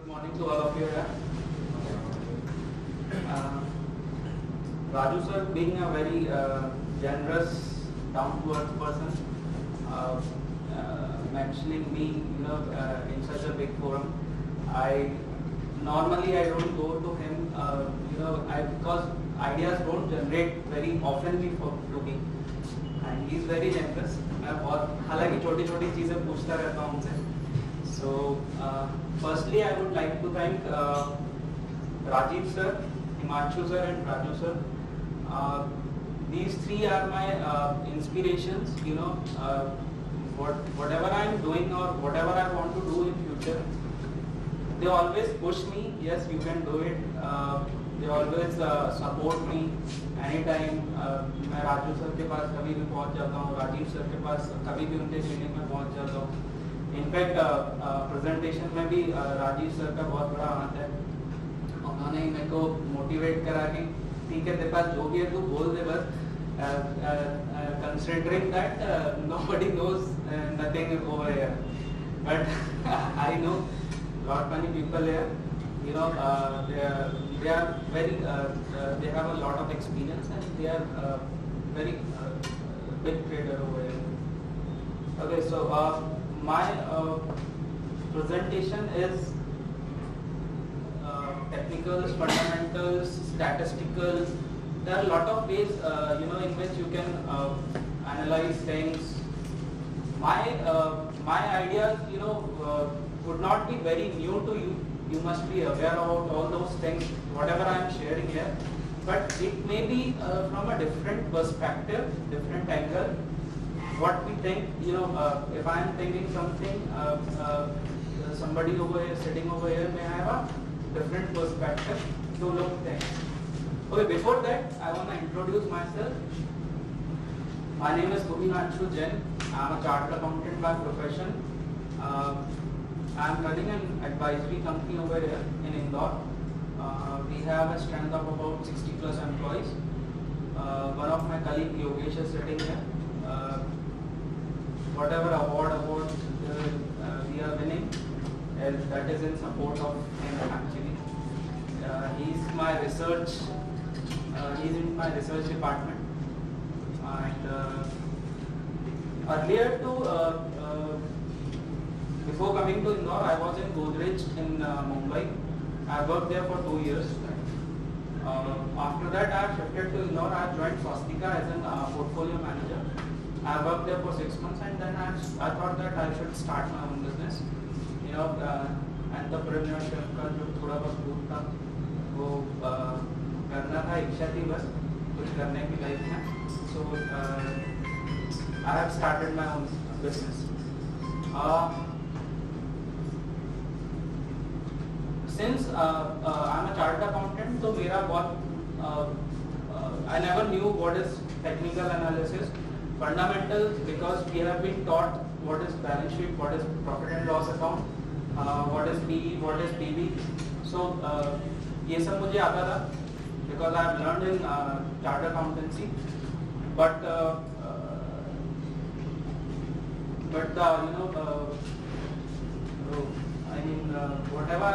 morning to all of you here. Raju sir, being a very generous, down-to-earth person, mentioning me, in such a big forum, I normally don't go to him, because ideas don't generate very oftenly to me, and he's very generous. और हालांकि छोटी-छोटी चीजें पूछता रहता हूँ उनसे. So, firstly, I would like to thank Rajiv sir, Himanshu sir, and Raju sir. These three are my inspirations. Whatever I am doing or whatever I want to do in future, they always push me. Yes, you can do it. They always support me. Anytime मैं Raju sir के पास कभी भी पहुंच जाता हूँ, Rajiv sir के पास कभी भी उनके ट्रेनिंग में पहुंच जाता हूँ. इनफैक्ट प्रेजेंटेशन में भी राजीव सर का बहुत बड़ा हाथ है. उन्होंने ही मेरे को मोटिवेट करा कि ठीक है तेरे पास जो भी है तू बोल दे बस. Considering that nobody knows nothing over here, but I know lot many people here. They are very they have a lot of experience and they are very big trader over here. Okay, so my presentation is technicals, fundamentals, statisticals. There are a lot of ways in which you can analyze things. My ideas would not be very new to you. You must be aware about all those things, whatever I am sharing here. But it may be from a different perspective, different angle. What we think, if I am thinking something, somebody over here, sitting over here may have a different perspective to look things. Okay, before that, I want to introduce myself. My name is Himanshu Jain. I am a chartered accountant by profession. I am running an advisory company over here in Indore. We have a strength of about 60 plus employees. One of my colleague Yogesh is sitting here. Whatever award we are winning, that is in support of him actually. He's my research. He's in my research department. And earlier before coming to Indore, I was in Godrej in Mumbai. I worked there for 2 years. After that, I shifted to Indore. I joined Swastika as a portfolio manager. I worked there for 6 months, and then I thought that I should start my own business. Entrepreneurship का जो थोड़ा बहुत भूत था, वो करना था, इच्छा थी बस कुछ करने की लाइफ में. So I have started my own business. Since I'm a chartered accountant, so मेरा बहुत I never knew what is technical analysis, fundamentals, because we have been taught what is balance sheet, what is profit and loss account, what is PE, what is PB. So ये सब मुझे आता था because I have learned in chartered accountancy, but whatever I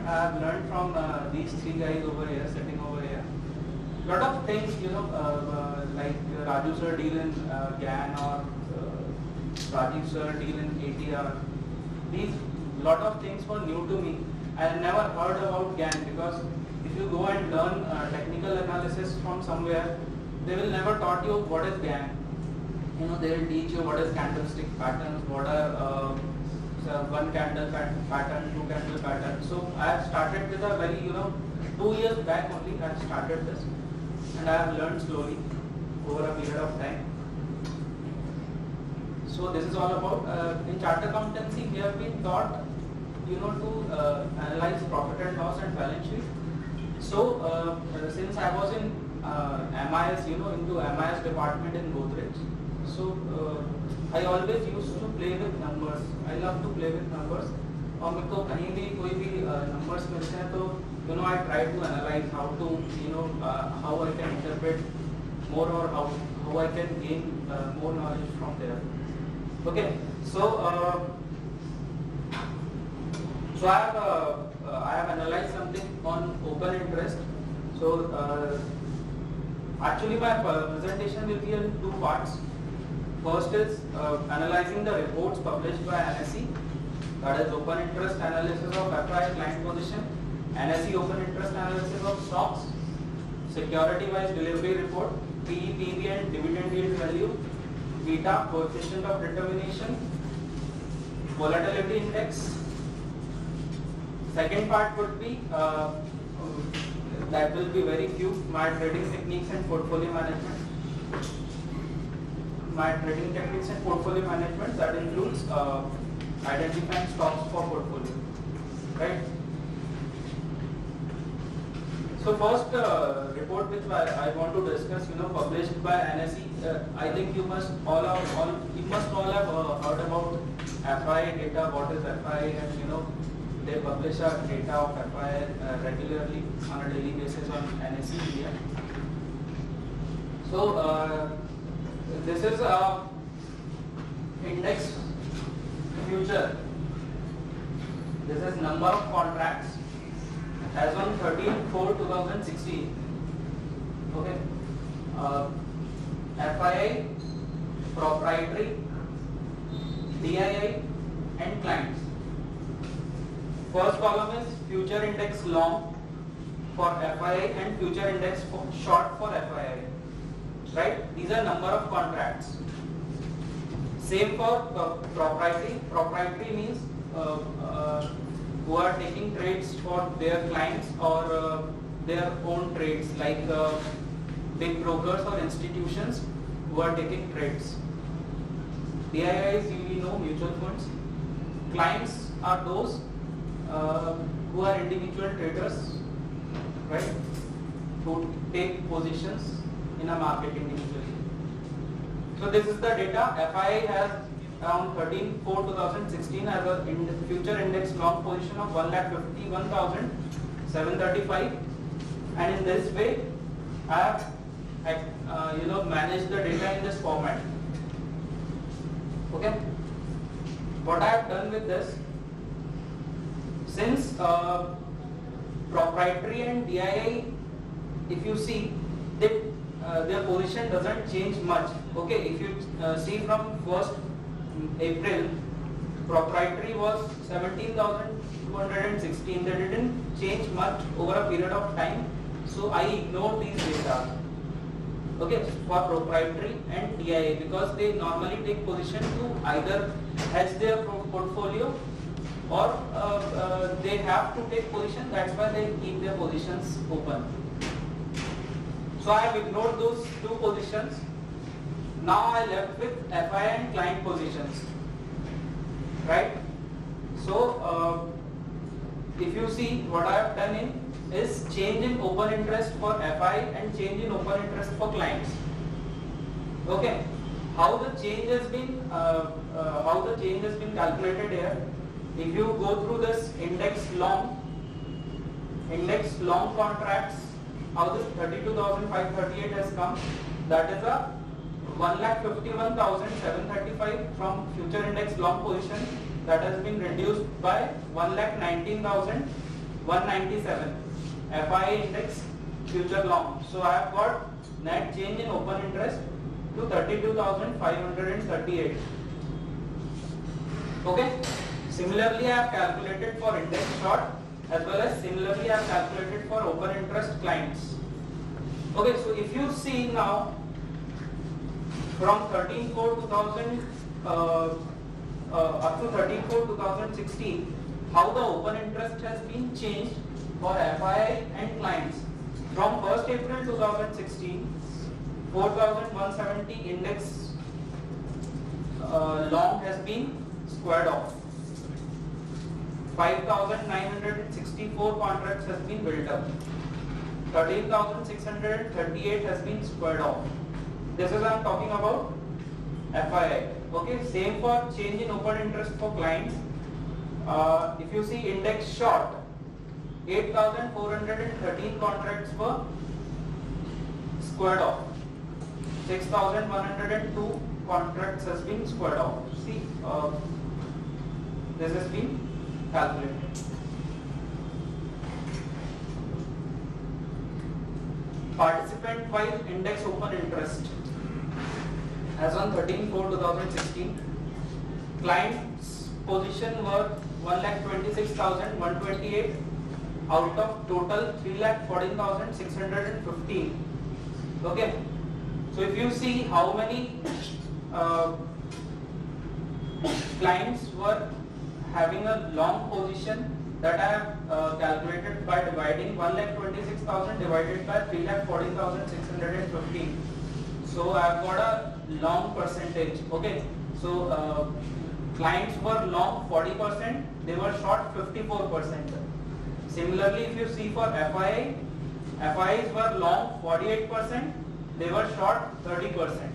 have learned from these three guys over here, sitting over here. Lot of things, like Raju sir deal in GAN or Rajiv sir deal in ATR. These lot of things were new to me. I had never heard about GAN because if you go and learn technical analysis from somewhere, they will never taught you what is GAN. They will teach you what is candlestick patterns, what are one candle pattern, two candle pattern. So I have started with a very 2 years back only I have started this, and I have learned slowly over a period of time. So this is all about in chartered accountancy we have been taught to analyze profit and loss and balance sheet. So since I was in MIS, into MIS department in Godrej, so I always used to play with numbers. I love to play with numbers. और मेरे को कहीं भी कोई भी numbers मिलते हैं तो I try to analyze how to how I can interpret more or how I can gain more knowledge from there. Okay, so So I have analyzed something on open interest. So actually my presentation will be in two parts. First is analyzing the reports published by NSE, that is open interest analysis of FI client position, NSE open interest analysis of stocks, security wise delivery report, PE, PV and dividend yield value, beta coefficient of determination, volatility index. Second part would be that will be very few, my trading techniques and portfolio management. My trading techniques and portfolio management, that includes identifying stocks for portfolio, right? So first report which I want to discuss, published by NSE. I think you must all have heard about FI data. What is FI? And they publish our data of FI regularly on a daily basis on NSE India. So this is a index future. This is number of contracts as on 13/4/2016. Okay. FII, proprietary, DII, and clients. First column is future index long for FII and future index short for FII. Right? These are number of contracts. Same for proprietary. Proprietary means who are taking trades for their clients or their own trades, like big brokers or institutions who are taking trades. DIIs, you know, mutual funds. Clients are those who are individual traders, right, who take positions in a market individually. So this is the data. FII has around 13/4/2016 has a future index long position of 1,51,735, and in this way I have managed the data in this format. Okay. What I have done with this, since proprietary and DII, if you see that their position doesn't change much. Okay, if you see from 1st April, proprietary was 17,216. They didn't change much over a period of time, so I ignored these data. Okay, for proprietary and DII, because they normally take position to either hedge their portfolio or they have to take position. That's why they keep their positions open. So I have ignored those two positions. Now I left with FI and client positions, right? So if you see, what I have done is change in open interest for FI and change in open interest for clients. Okay, how the change has been calculated here? If you go through this index long contracts, how this 32,538 has come, that is a 1,51,735 from future index long position, that has been reduced by 1,19,197 FI index future long. So I have got net change in open interest to 32,538. Okay. Similarly, I have calculated for index short, as well as similarly I have calculated for open interest clients. Okay, so if you see now from 13/4/2000 up to 13/4/2016, how the open interest has been changed for FII and clients. From 1st April 2016, 4,170 index long has been squared off. 5,964 contracts has been built up. 13,638 has been squared off. This is I am talking about FII. Okay, same for change in open interest for clients. If you see index short, 8,413 contracts were squared off. 6,102 contracts has been squared off. See, this has been calculated. Participant file index open interest. As on 13/4/2016, client's position were 1,26,128 out of total 3,14,615. Okay. So if you see how many clients were having a long position, that I have calculated by dividing 1,26,000 divided by 3,14,615. So I have got a long percentage. Okay. So clients were long 40%, they were short 54%. Similarly, if you see for FIIs were long 48%, they were short 30%.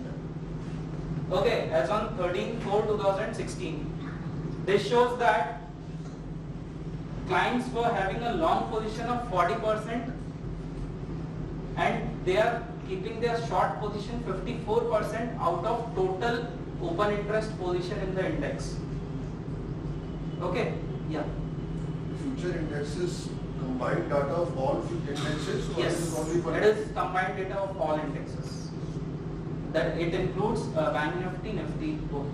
Okay, as on 13/4/2016, this shows that clients were having a long position of 40% and they are keeping their short position 54% out of total open interest position in the index. Okay, yeah. Future indexes combined data of all indexes, or Yes, is it only for it is combined data of all indexes. That it includes Bank Nifty, Nifty both.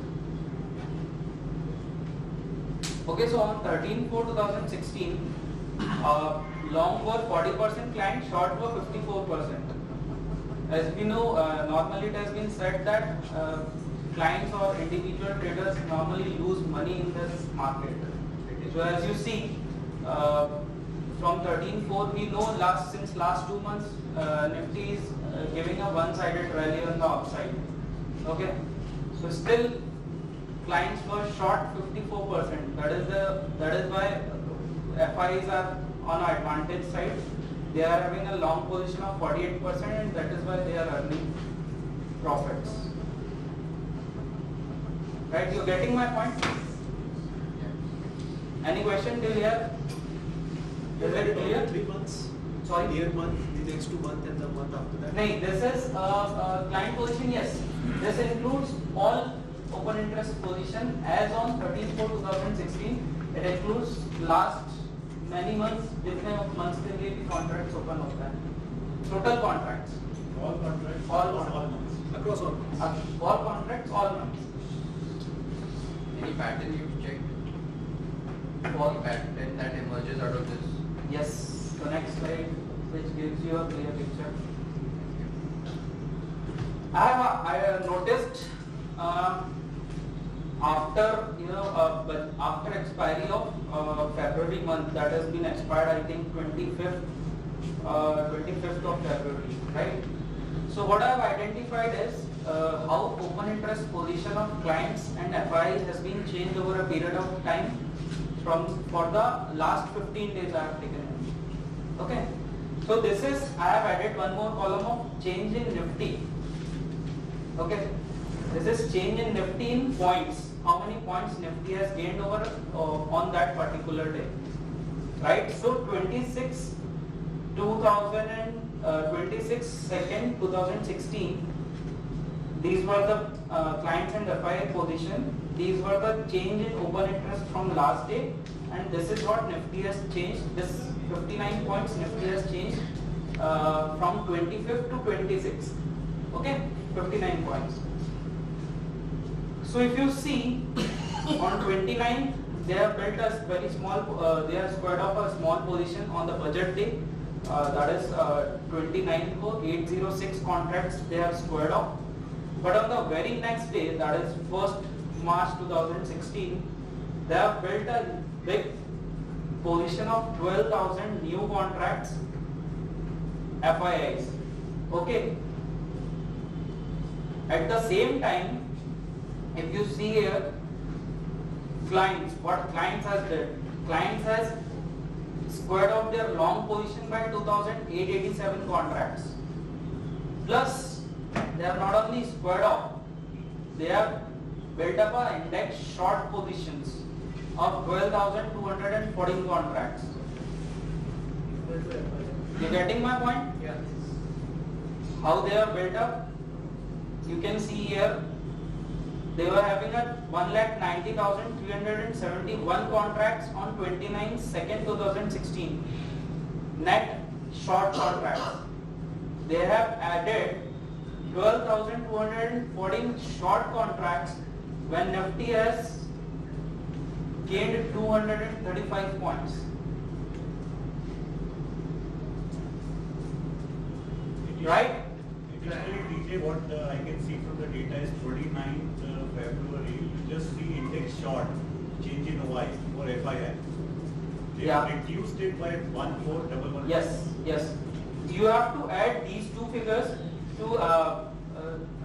Okay, so on 13/4/2016, long were 40% client, short were 54%. As we know, normally it has been said that clients or individual traders normally lose money in this market. So as you see, from 13/4 we know since last 2 months Nifty is giving a one-sided rally on the upside. Okay, so still clients were short 54%. That is why FIs are on our advantage side. They are having a long position of 48%, and that is why they are earning profits. Right? You getting my point? Any question till here? Is it clear? 3 months. Sorry? Near month, the next 2 months and the month after that. No, this is client position. Yes, this includes all open interest position as on 13/4/2016. It includes last many months, जितने months के लिए भी contracts open होता है. Total contracts. All contracts. All months. Across all months. All contracts, all months. Any pattern you've checked? All. Any pattern that emerges out of this? Yes. The next slide, which gives you a clear picture. I have noticed after after expiry of February month, that has been expired, I think 25th of February, right? So what I have identified is how open interest position of clients and FIs has been changed over a period of time for the last 15 days I have taken. Okay, so this is, I have added one more column of change in Nifty. Okay, this is change in Nifty in points. How many points Nifty has gained over on that particular day, right? So 26/2/2016, these were the clients and FI position. These were the change in open interest from last day, and this is what Nifty has changed. This 59 points Nifty has changed from 25th to 26th. Okay, 59 points. So if you see on 29th, they have built a very small, they have squared off a small position on the budget day. That is 29th को 806 contracts they have squared off. But on the very next day, that is 1st March 2016, they have built a big position of 12,000 new contracts FIIs. Okay. At the same time, if you see here, clients, what clients has did? Clients has squared off their long position by 2,887 contracts. Plus, they have not only squared off, they have built up an index short positions of 12,214 contracts. You getting my point? Yeah. How they are built up? You can see here they were having a 1,90,371 contracts on 29/2/2016. Net short contracts. They have added 12,214 short contracts when Nifty has gained 235 points. Right? Additionally, DJ, what I can see from the data is 29th February, you just see index short change in OI for FII. They Yeah. reduced it by 1411. Yes, yes. You have to add these two figures to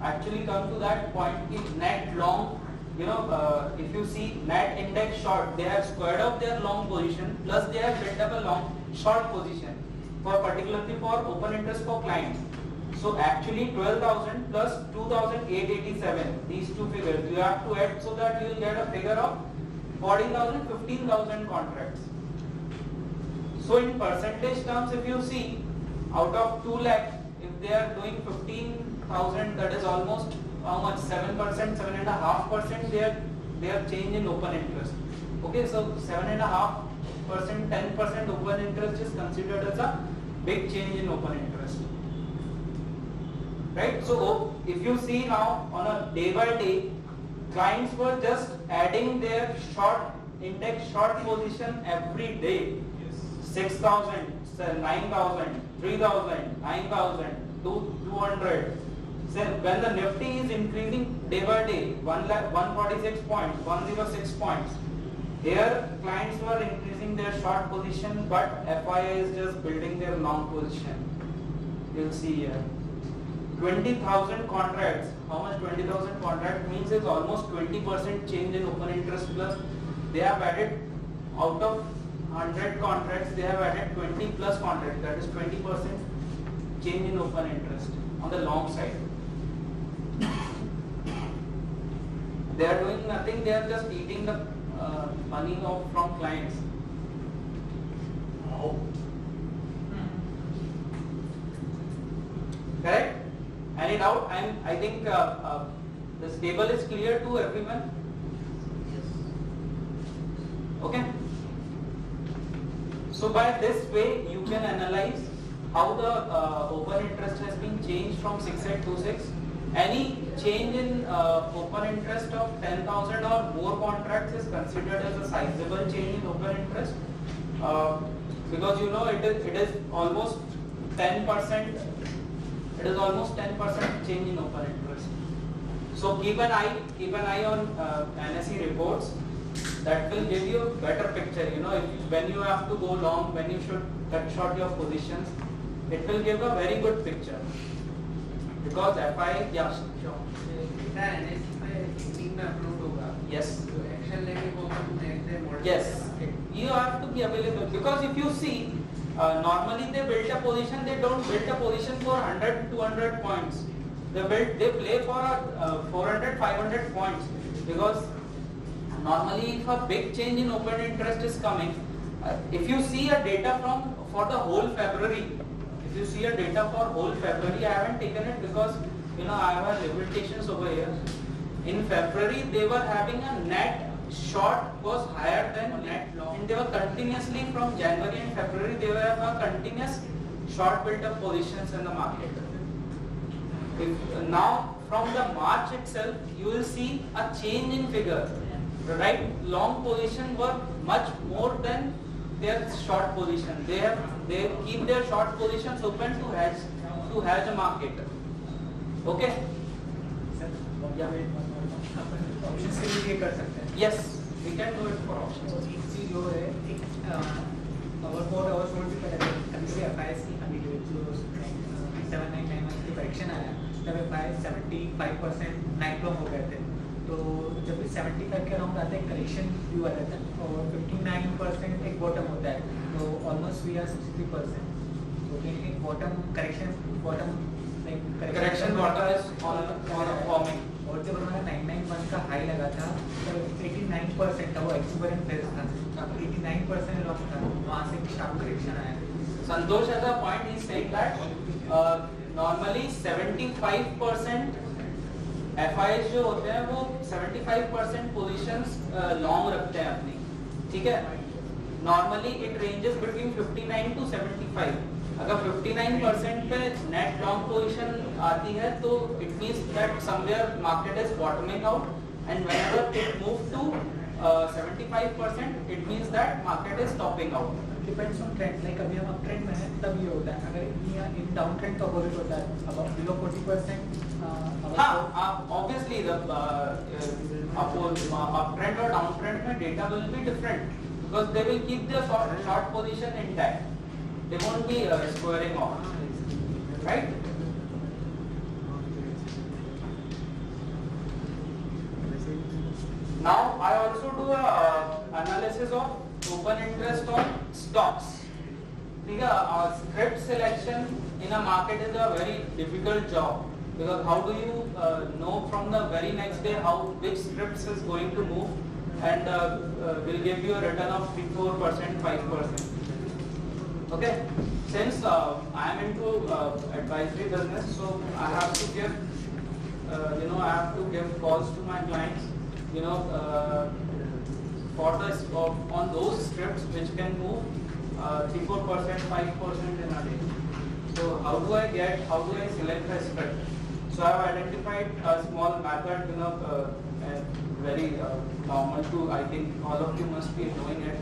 actually come to that point. If net long, if you see net index short, they have squared up their long position plus they have built up a long short position for particularly for open interest for clients. So actually 12,000 plus 2,887, these two figures you have to add so that you will get a figure of 14,000, 15,000 contracts. So in percentage terms, if you see out of 2 lakh, if they are doing 15,000, that is almost how much? 7%, 7.5% their change in open interest. Okay, so 7.5%, 10% open interest is considered as a big change in open interest. Right? So if you see now on a day by day, clients were just adding their short index short position every day. 6,000, 9,000, 3,000, 9,000, 200. So when the Nifty is increasing day by day, 146 points, 106 points, here clients were increasing their short position, but FII is just building their long position. You'll see here. 20,000 contracts. How much 20,000 contract means is almost 20% change in open interest plus they have added out of 100 contracts, they have added 20 plus contracts, that is 20% change in open interest on the long side. They are doing nothing, they are just eating the money from clients. Correct? Any doubt? I think this table is clear to everyone. Okay? So by this way you can analyze how the open interest has been changed from 6826. Any change in open interest of 10,000 or more contracts is considered as a sizable change in open interest because it is almost 10%. It is almost 10% change in open interest. So keep an eye on NSE reports. That will give you a better picture. When you have to go long, when you should cut short your positions, it will give a very good picture. Because FI, yeah, sure. Yes. Yes. You have to be available because if you see, normally they build a position. They don't build a position for 100, 200 points. They play for 400, 500 points because normally if a big change in open interest is coming, if you see a data for the whole February, if you see a data for whole February, I haven't taken it because I have limitations over here. In February they were having a net short was higher than net long, and they were continuously from January and February they were a continuous short built up positions in the market. Now from the March itself you will see a change in figure. Right, long position were much more than their short position. They keep their short positions open to hedge a market. Okay. Option से भी ये कर सकते हैं. Yes, we can do it for options. एक चीज जो है एक और शोल्ड भी कर कभी एफआईएस की अभी जो 7991 की करेक्शन आया तब एफआईएस 75% नाइट लॉन्ग हो गए थे. तो जब 75 के अराउंड आता है करेक्शन व्यू आ जाता है और 59% एक बॉटम होता है. तो ऑलमोस्ट वी आर 63%. तो एक bottom Correction bottom is on forming. और जब हमारा 991 का हाई लगा था तब 89% था वो एक्सुबरेंट फेज था. 89% लॉन्ग था. वहाँ से एक शार्प करेक्शन आया. Santosh has a point. He said that normally 75% FIs जो होते हैं वो 75% पोजीशंस लॉन्ग रखते हैं अपनी, ठीक है। Normally it ranges between 59 to 75। अगर 59% पे नेट लॉन्ग पोजीशन आती है तो it means that somewhere market is bottoming out, and whenever it move to 75% it means that market is topping out. Depends on trend, like अभी हम up trend में हैं तब ये होता है, अगर इन डाउन ट्रेंड तो अपोजिट होता है, अब बिलो 40%। हाँ, आप ऑब्वियसली द अप ट्रेंड और डाउन ट्रेंड में data will be different because they will keep their short position intact, they won't be squaring of, right. Now I also do a analysis of open interest on stocks. ठीक है, script selection in a market is a very difficult job because how do you know from the very next day how which scripts is going to move and will give you a return of 3-4%, 5%. Okay, since I am into advisory business, so I have to give I have to give calls to my clients. For this on those scripts which can move 3-4%, 5% in a day. So how do I select a script? So I have identified a small method, very normal to, I think all of you must be knowing it.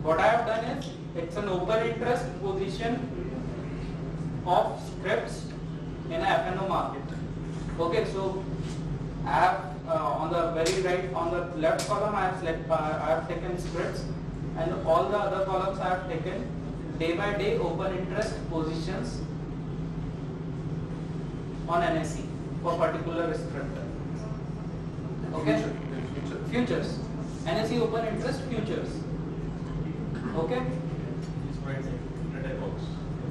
What I have done is, it's an open interest position of scripts in a F&O market. Okay, so I have on the very right, on the left column I have taken scripts, and all the other columns I have taken day by day open interest positions on NSE for particular script. Okay, futures, NSE open interest futures. Okay, It's right intraday box.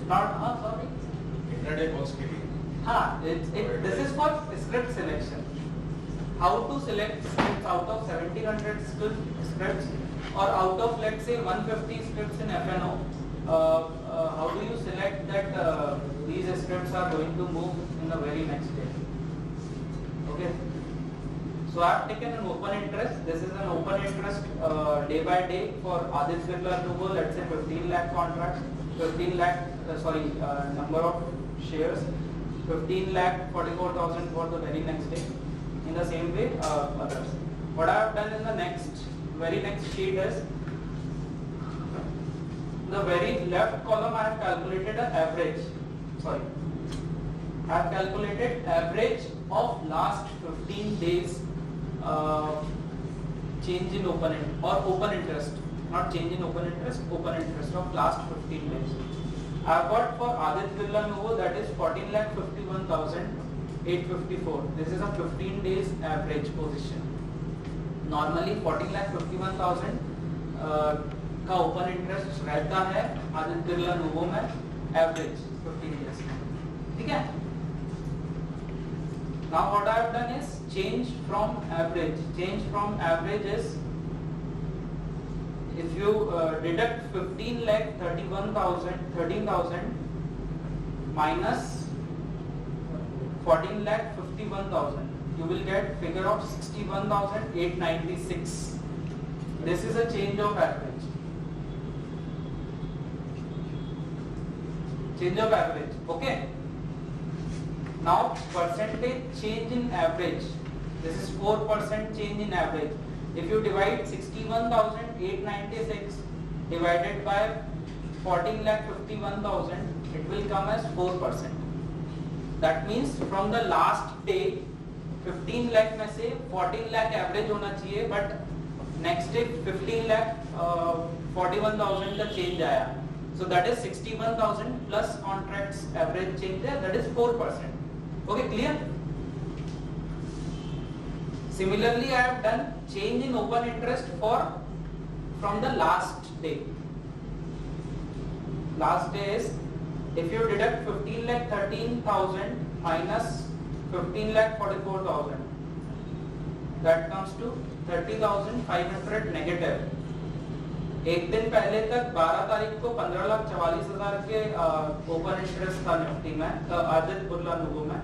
not sorry. Intraday box के लिए. This is for script selection. How to select scripts out of 1700 scripts or out of, let's say, 150 scripts in F&O. How do you select that these scripts are going to move in the very next day? Okay. So I have taken an open interest. This is an open interest day by day for Aditya Birla Nuvo, let's say 15 lakh contracts, 15 lakh number of shares, 15 lakh 44,000 for the very next day. In the same way, others. What I have done in the very next sheet is, the very left column I have calculated an average. I have calculated average of last 15 days change in open interest, not change in open interest of last 15 days. I have got for Aditya Birla Nuvo, that is 14,51,854. This is a 15 days average position. Normally 14,51,000 का open interest रहता है Aditya Birla Nuvo में average 15 days. ठीक है? Now what I have done is change from average. Change from average is, if you deduct 13,31,000 minus 14,51,000, you will get figure of 61,896. This is a change of average. Change of average. Okay. Now percentage change in average. This is 4% change in average. If you divide 61,896 divided by 14,51,000, it will come as 4%. That means from the last day 15 lakh में से 14 lakh average होना चाहिए, but next day 15 lakh 41,000 का change आया. So that is 61,000 plus contracts average change there, that is 4%. Okay, clear? Similarly, I have done change in open interest from the last day. Last day is, if you deduct 15,13,000 minus 15,44,000, that comes to 30,500 negative. एक दिन पहले तक 12 तारीख को 15,44,000 के open interest था Nifty में, आदित्य बिरला नुवो में.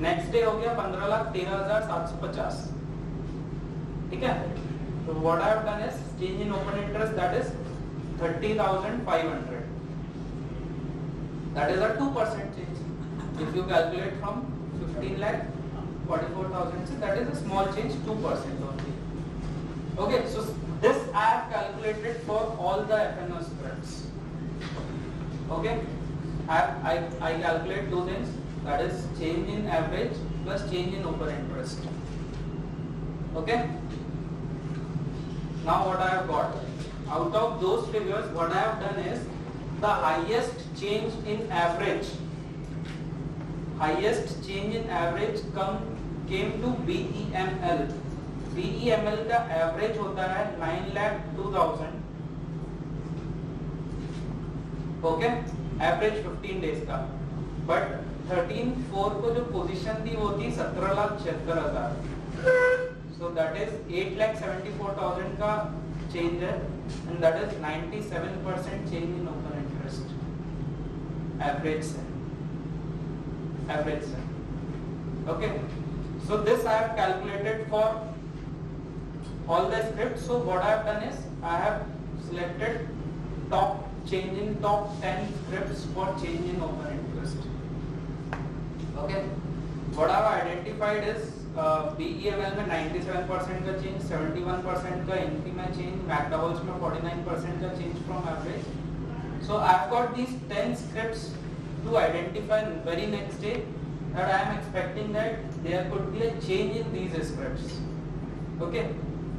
नेक्स्ट डे हो गया 15,13,750, ठीक है। तो what I have done is change in open interest that is 30,500, that is a 2% change. If you calculate from 15 lakh 44,000, that is a small change, 2% only. Okay, so this I have calculated for all the FNO spreads. Okay, I calculate two things, that is change in average plus change in open interest. Okay, now what I have got out of those figures, what I have done is the highest change in average came to BEML. BEML का average होता है 9,02,000, okay, average 15 days का, but 13/4 को जो position थी वो थी 17,76,000, so that is 8,74,000 का चेंज है, and that is 97% change in open interest average से, okay. So this I have calculated for all the scripts. So what I have done is I have selected top change in top 10 scripts for change in open interest. Okay, what I have identified is BEML में 97% का change, 71% का इनकी में change, मैकडॉवेल्स में 49% का change from average. So I have got these 10 scripts to identify very next day that I am expecting that there could be a change in these scripts. Okay,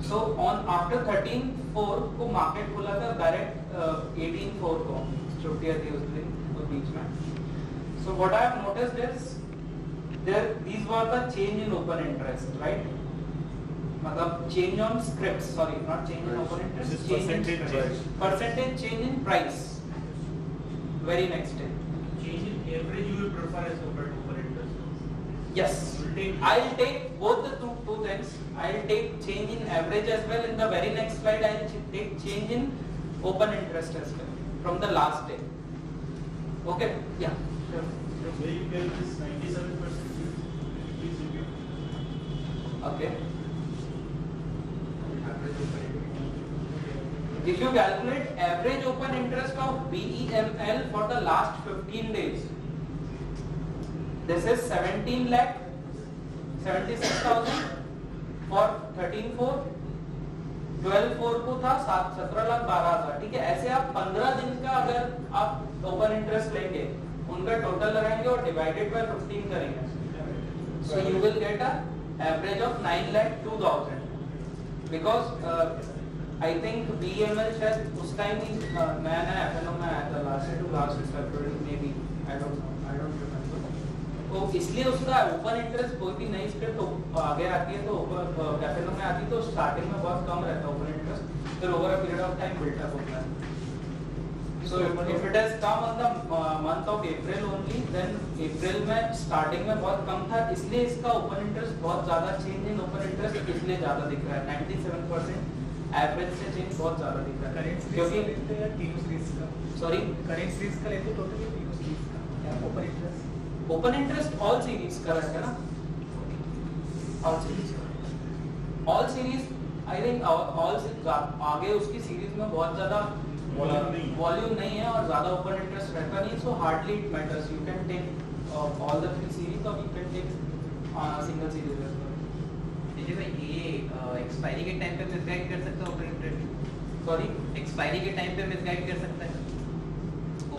so on after 13/4 को market खुला था, direct 18/4 को छुट्टियां थी उस दिन तो बीच में. So what I have noticed is these were the change in open interest, right? मतलब change on scripts, sorry, not change in open interest, This is change in percentage change. percentage change in price. Very next day. Change in average you will prefer as compared to open interest. Yes, You will take- I'll take both the two things. I'll take change in average as well. In the very next slide, I'll take change in open interest as well from the last day. Okay? Yeah. Sure. Where you get this 97%, please review. Okay. Average open interest. If you calculate average open interest of BEML for the last 15 days, this is 17,76,000 for 13/4, 12/4 को था 17,12,000, ठीक है। ऐसे आप 15 दिन का अगर आप ओपन इंटरेस्ट लेंगे, उनका टोटल लगाएंगे और डिवाइडेड बाय 15 करेंगे, so you will get a average of 9,02,000, because I think BEML शायद उस टाइम ही नया नया FNO में आया था, लास्ट फरवरी में भी, I don't remember. तो इसलिए उसका ओपन इंटरेस्ट कोई भी नई स्क्रिप्ट आगे आती है तो FNO में आती है तो स्टार्टिंग में बहुत कम रहता है ओपन इंटरेस्ट, फिर over a period of time buildup होता है. So if it has come on the month of April only, then April में स्टार्टिंग में बहुत कम था, इसलिए इसका ओपन इंटरेस्ट बहुत ज्यादा, चेंज इन ओपन इंटरेस्ट इसलिए ज्यादा दिख रहा है. 97% एवरेज से चेंज बहुत ज्यादा दिख रहा है, करेंट क्योंकि लेते हैं तीनों सीरीज का, सॉरी करेंट सीरीज का लेते टोटली तीनों सीरीज का, या open interest open interest all series का रहता है ना, all series I think all आगे उसकी सीरीज में बहुत ज्यादा वॉल्यूम नहीं है और ज्यादा ओपन इंटरेस्ट रहता नहीं, so hardly it matters. You can take all the 3 series और you can take single series as well. जी भाई, ये एक्सपायरी के टाइम पे मिसगाइड कर सकता है ओपन इंटरेस्ट? सॉरी, एक्सपायरी के टाइम पे मिसगाइड कर सकता है?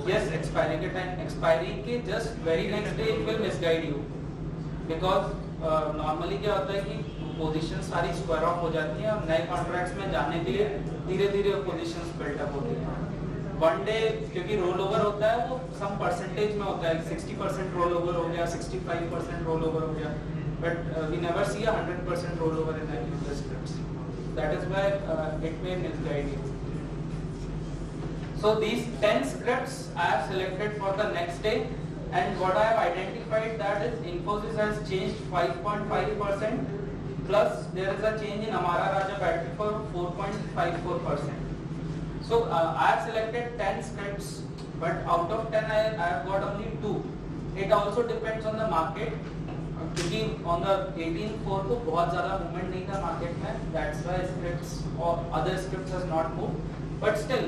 यस, एक्सपायरी के just very next day it will misguide you, because normally क्या होता है कि पोजीशन सारी स्क्वायर ऑफ हो जाती है और नए कॉन्ट्रैक्ट्स में जाने के लिए धीरे धीरे पोजीशंस बिल्डअप होती हैं. वन डे क्योंकि रोल ओवर होता है वो सम परसेंटेज में होता है, 60% रोल ओवर हो गया, 65% रोल ओवर हो गया, but we never see a 100% rollover in any of the scripts. That is why it may misguide you. So these 10 scripts I have selected for the next day, and what I have identified that is Infosys has changed 5.5%, plus there is a change in Amara Raja battery for 4.54%. So I have selected 10 scripts, but out of 10 I have got only 2. It also depends on the market. क्योंकि on the 18/4 को बहुत ज़्यादा movement नहीं था market में, that's why scripts or other scripts has not moved, but still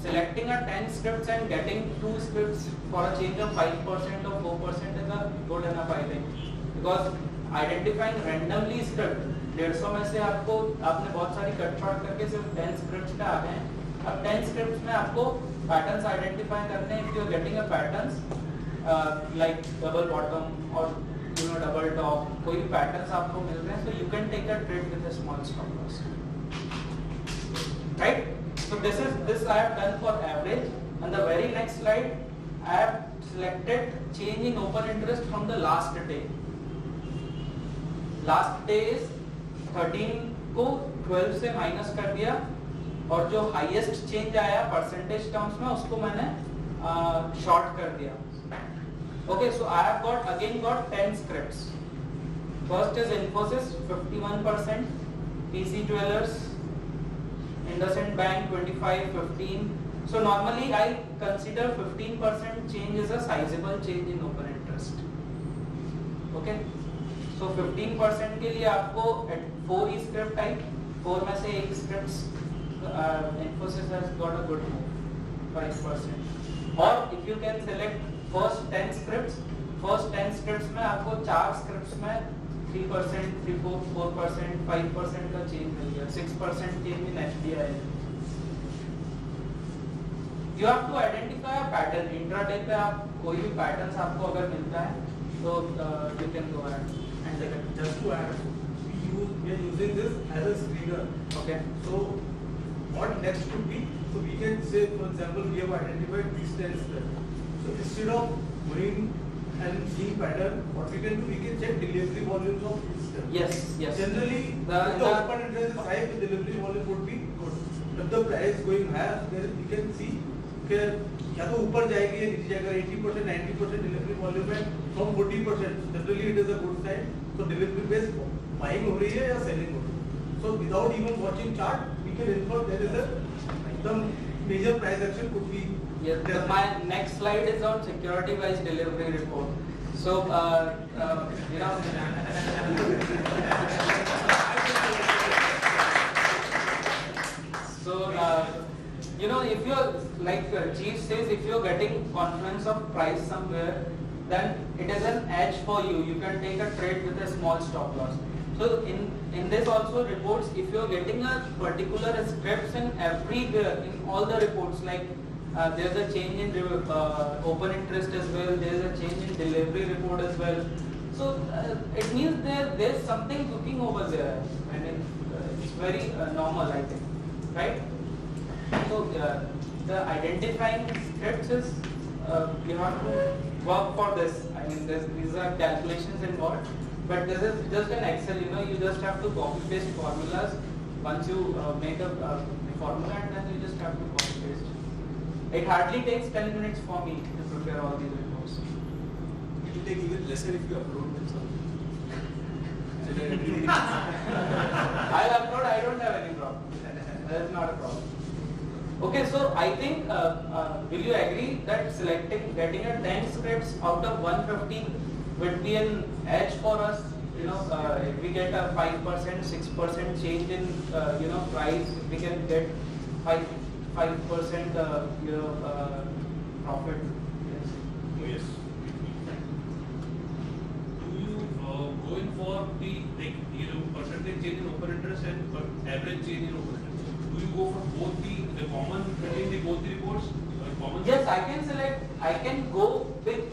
selecting a 10 scripts and getting 2 scripts for a change of 5% or 4% is a good enough, I think, because identifying randomly script 150 में से आपको आपने बहुत सारी cut short करके सिर्फ 10 scripts पे आ गए हैं. अब 10 स्क्रिप्ट्स में आपको पैटर्न्स आइडेंटिफाई करने हैं. If you are getting a patterns like double bottom और डबल टॉप, कोई भी पैटर्न्स आपको मिल रहे हैं, so you can take a trade with a small stop loss, right? So this I have done for average, and the very next slide I have selected change in open interest from the last day. Last day is 13 को 12 से minus कर दिया, और जो highest change आया percentage terms में उसको मैंने शॉर्ट कर दिया. Okay, so I have got 10 scripts. First is Infosys 51%, PC Jewelers, IndusInd Bank 25, 15. So normally I consider 15% change is a sizable change in open interest. Okay, so 15% के लिए आपको 4 ही script type, 4 में से एक scripts Infosys has got a good move, 5%. Or if you can select first 10 scripts में आपको 4 scripts में 3%, 4%, 5% का चेंज मिल गया, 6% change in FDI. You have to identify a pattern. Intraday पे आप कोई भी पैटर्न्स आपको अगर मिलता है तो you can go ahead and take it. Just to add, we are using this as a screener. Okay. So what next would be? So we can say, for example, we have identified these 10 steps. So instead of going and seeing pattern, what we can do, we can check delivery volumes of each step. Yes. Generally, if the open interest is high, the delivery volume would be good. If the price going higher, then we can see कि या तो ऊपर जाएगी या नीचे जाएगा. 80%, 90% delivery volume है from 40%. Generally, it is a good sign. So delivery based buying हो रही है या selling हो रही है. So without even watching chart, we can infer there is the major price action could be. Yes, my next slide is on security-wise delivery report. So, if you're like Chief says, if you're getting confluence of price somewhere, then it is an edge for you. You can take a trade with a small stop loss. So in this also reports, if you're getting a particular scripts in everywhere in all the reports, like there's a change in open interest as well, there's a change in delivery report as well. So it means there's something cooking over there, and it's very normal, I think, right? So the identifying scripts is you have to work for this. I mean, these are calculations involved, but this is just an Excel. You just have to copy paste formulas. Once you make a formula, and then you just have to copy paste. It hardly takes 10 minutes for me to prepare all these reports. It will take even lesser if you upload them. I'll upload. I don't have any problem. That is not a problem. Okay, so I think, will you agree that getting a 10 scripts out of 150 would be an edge for us? If we get a 5%, 6% change in, price, we can get 5% profit. Yes. Do you go in for the percentage change in open interest and average change in open interest? Do you go for both the common between both the reports? Common? Yes, I can go with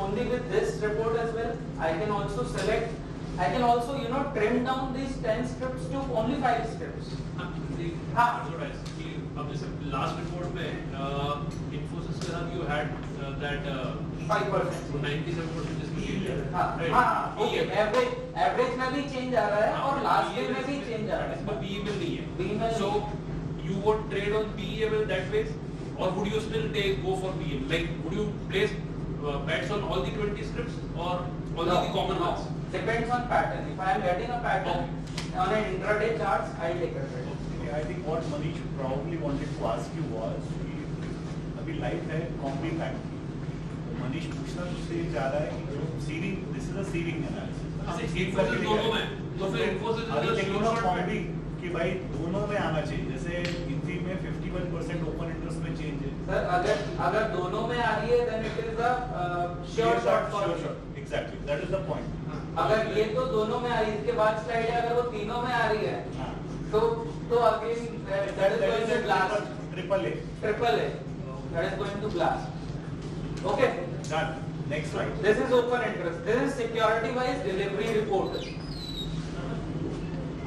only with this report as well. I can also trim down these 10 scripts to only 5 scripts. अब जैसे last report में इन्फोसिस के साथ you had that 5%, 97% जिसमें change आ रहा है. हाँ, okay, average में भी चेंज आ रहा है और लास्ट डे में भी चेंज आ रहा है. इसमें BEML नहीं है. BEML So you would trade on BEML that way, or would you still go for BEML? Like would you place bets on all the 20 scripts or only the common ones? Depends on pattern. If I am getting a pattern on an intraday charts, I take a trade. I think what Manish probably wanted to ask you was कि अभी live है कॉम्पी bank. Manish पूछना तुझसे ये चाह रहा है कि जो shearing, this is a shearing जैसे एनालिसिस। Infosys दोनों में, तो फिर Infosys is अभी a technology short form cut. भी कि भाई दोनों में आना चाहिए। जैसे इनफी में 51% ओपन इंटरेस्ट में चेंज है। सर अगर दोनों में आ रही है then it is a sure short for exactly, that is the point. अगर ये तो दोनों में आ रही है, इसके बाद स्लाइड है अगर वो तीनों में आ रही है तो again that is going to blast triple A. that is going to blast. Okay, done. Next slide. this is open interest, this is security wise delivery report.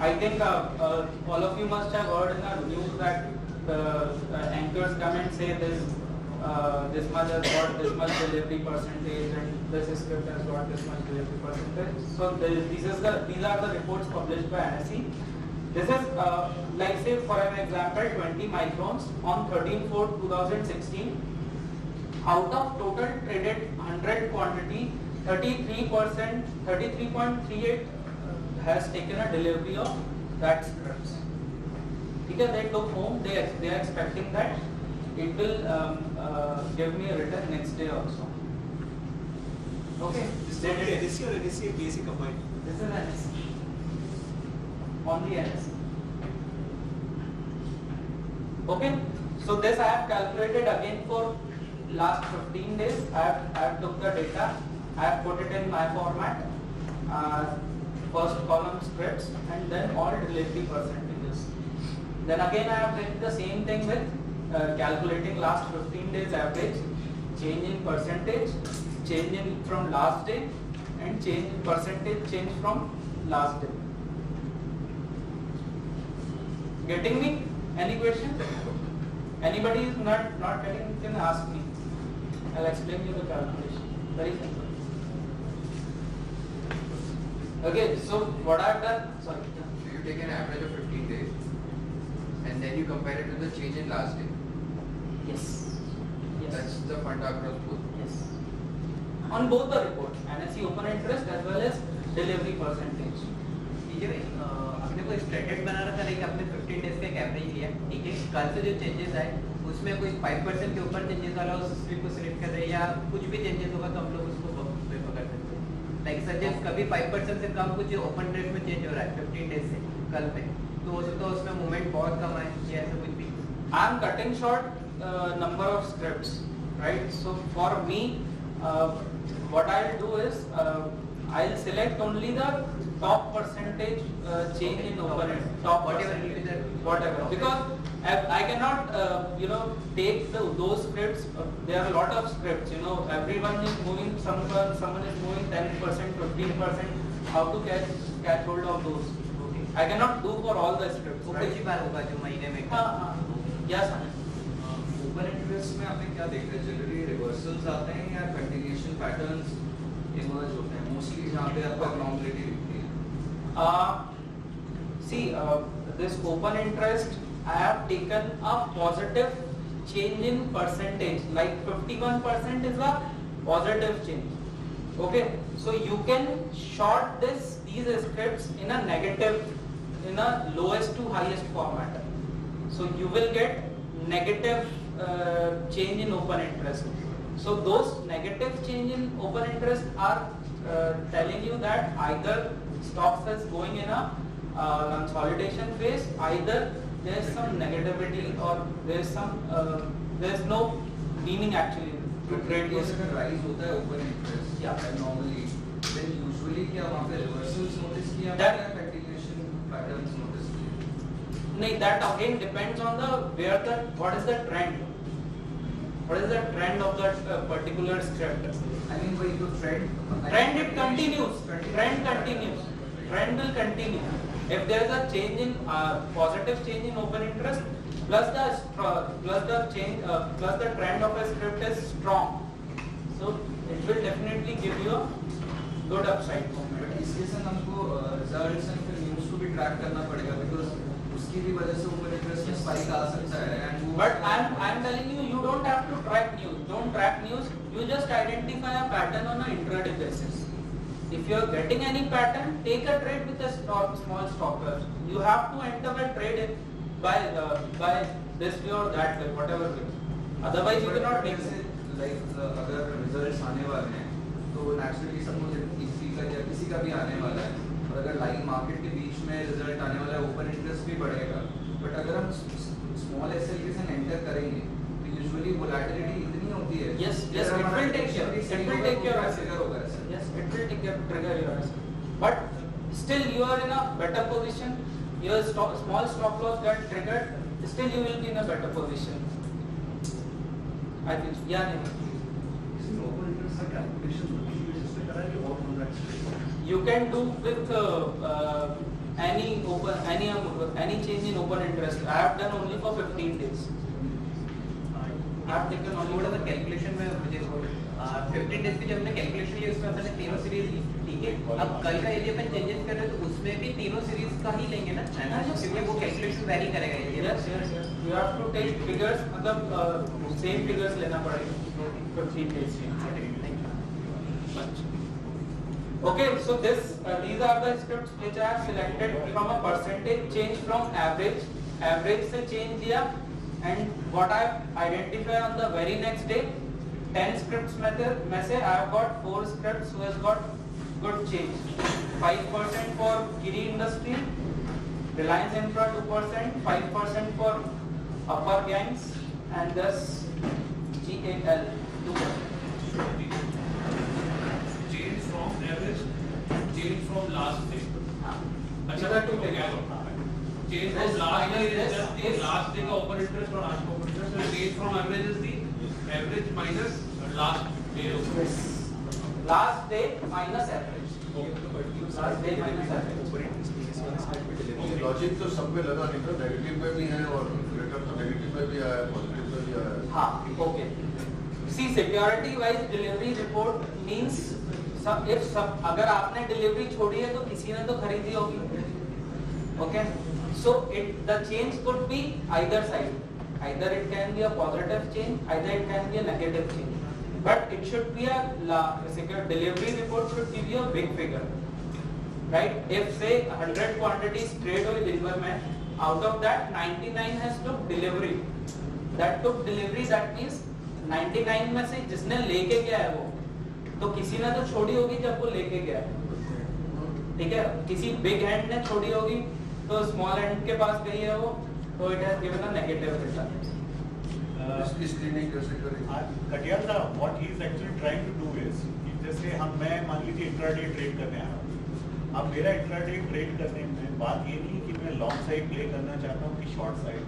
I think all of you must have heard in the news that anchors come and say this much has got this much delivery percentage and this script has got this much delivery percentage. So these are the reports published by NSE. This is like say for an example 20 microns on 13/4/2016. Out of total traded 100 quantity, 33%, 33.38 has taken a delivery of that scripts. Okay, they took home. They are expecting that it will give me a return next day also. Okay. This year NSE basic combined. This is NSE. Only NSE. Okay. So this I have calculated again for last 15 days. I have took the data. I have put it in my format. First column scripts and then all delivery percentages. Then again I have done the same thing with calculating last 15 days average, change in percentage, change in from last day and change in percentage change from last day. Getting me? Any question? Anybody is not getting, you can ask me. I'll explain you the calculation. Very simple. Okay, so what I've done, sorry. So you take an average of 15 days and then you compare it with the change in last day. Yes. That's the fund across both. Yes. On both the reports, NSE open interest as well as delivery percentage. ठीक है भाई, अपने को striated बना रखा था कि आपने 15 डेज का एक एवरेज लिया, ठीक है। कल से जो चेंजेस आए उसमें कोई 5% के ऊपर चेंजेस वाला उस स्ट्रिप को सिलेक्ट कर रहे हैं या कुछ भी चेंजेस होगा तो हम लोग उसको प्रेफर कर सकते हैं। लाइक सजेस्ट कभी 5% से कम कुछ ओपन रेट में चेंज हो रहा है 15 डेज से कल में, तो हो सकता है उसमें मूवमेंट बहुत कम आए या ऐसा कुछ भी। I am cutting short number of scripts, right? So for me, what I'll do is I'll select only the top percentage change in open interest, top Whatever percentage, will be the- whatever. Because I cannot take those scripts. There are a lot of scripts. Everyone is moving. Someone is moving 10%, 15%. How to catch hold of those? Okay. I cannot do for all the scripts. वो right? कुछ ही बार होगा जो महीने में। हाँ. Yes, sir. Open interest में आपने क्या देखा है? जनरली रिवर्सल्स आते हैं या कंटिन्यूएशन पैटर्न्स इमर्ज होते हैं मोस्टली जहाँ पे आपको एब्नॉर्मलिटी दिखती है? See, this open interest, I have taken a positive change in percentage, like 51% is a positive change. Okay, so you can short these scripts in a negative, in a lowest to highest format. So you will get negative change in open interest. So those negative change in open interest are telling you that either stocks is going in a consolidation phase, either there is some negativity or there is no meaning actually to trade those. अगर rise होता है open interest Yeah. Normally then usually क्या वहाँ पे reversals notice किया That- या continuation patterns notice किए? No, that again depends on what is the trend. What is the trend of that particular script? I mean वही तो trend Trend it continues. Trend continues. Trend will continue. If there is a change in positive change in open interest plus the trend of a script is strong, so it will definitely give you a good upside. But इसके संग हमको results and फिर news को भी track करना पड़ेगा because उसकी भी वजह से ओपन इंटरेस्ट में स्पाइक आ सकता है and But I'm telling you, you don't have to track news. Don't track news. You just identify a pattern on an intraday basis. If you are getting any pattern, take a trade with a small stopper. You have to enter a trade by this way or that way, whatever way. Otherwise, you cannot make it. Like अगर results आने वाले हैं तो naturally समझो किसी का या किसी का भी आने वाला है, और अगर लाइव मार्केट के बीच में रिजल्ट आने वाला है, ओपन इंटरेस्ट भी बढ़ेगा। बट अगर हम स्मॉल एसएल के साथ एंटर करेंगे तो यूजुअली वोलेटिलिटी इतनी होती है, Yes, yes, it will take your asset. Trigger होगा ऐसा। Yes, it will take your trigger your asset. But still you are in a better position. Your small stop loss got triggered. Still you will be in a better position. I think. Yeah, नहीं. इसमें open interest का calculation होती है, जिससे करा है कि और contract You can do with any change in open interest. I have done only for 15 days. I have taken only थोड़ा सा कैलकुलेशन में मुझे 15 डेज की जब हमने कैलकुलेशन ली उसमें हमने तीनों सीरीज ली, ठीक है। अब कल का यदि अपन चेंजेस कर रहे हैं तो उसमें भी तीनों सीरीज का ही लेंगे ना, है ना, क्योंकि वो कैलकुलेशन वैरी करेगा ये। Yes, yes, yes. You have to take figures, मतलब same figures लेना पड़ेगा 15 days में. Okay, so these are the scripts which I have selected from a percentage change from average. Average से change दिया, and what I have identified on the very next day, 10 scripts में से I have got 4 scripts who has got good change. 5% for Giri Industry, Reliance Infra 2%, 5% for Upper Gangs, and thus GAL 2%. Change from average, change from last day. These are two figures. Change from last day is just the last day का open interest और आज का open interest. So change from average is the average minus last day of. Last day minus average. Last day minus average. ये logic तो सब में लगा नहीं था, नेगेटिव में भी है और रिटर्न तो नेगेटिव में भी आया है, पॉजिटिव में भी आया है। हाँ, okay. See, security wise delivery report means अगर आपने डिलीवरी छोड़ी है तो किसी ने तो खरीदी होगी, okay? So the change could be either side. Either it can be a positive change, either it can be a negative change. But it should be secure delivery report should give you a big figure, right? If say 100 quantities trade with Inverman, out of that 99 has took delivery. That took delivery, that means 99 में से जिसने लेके गया है वो, तो किसी ने तो छोड़ी होगी जब वो लेके गया है, ठीक है? किसी बिग हैंड ने छोड़ी होगी तो स्मॉल हैंड के पास गई है वो, तो it has given a negative result. इसकी स्क्रीनिंग कैसे करें? कटियाल सा what he is actually trying to do is कि जैसे मैं मान लीजिए इंट्राडे ट्रेड करने आ रहा हूँ। अब मेरा इंट्राडे ट्रेड करने में बात ये नहीं कि मैं लॉन्ग साइड प्ले करना चाहता हूँ कि शॉर्ट साइड,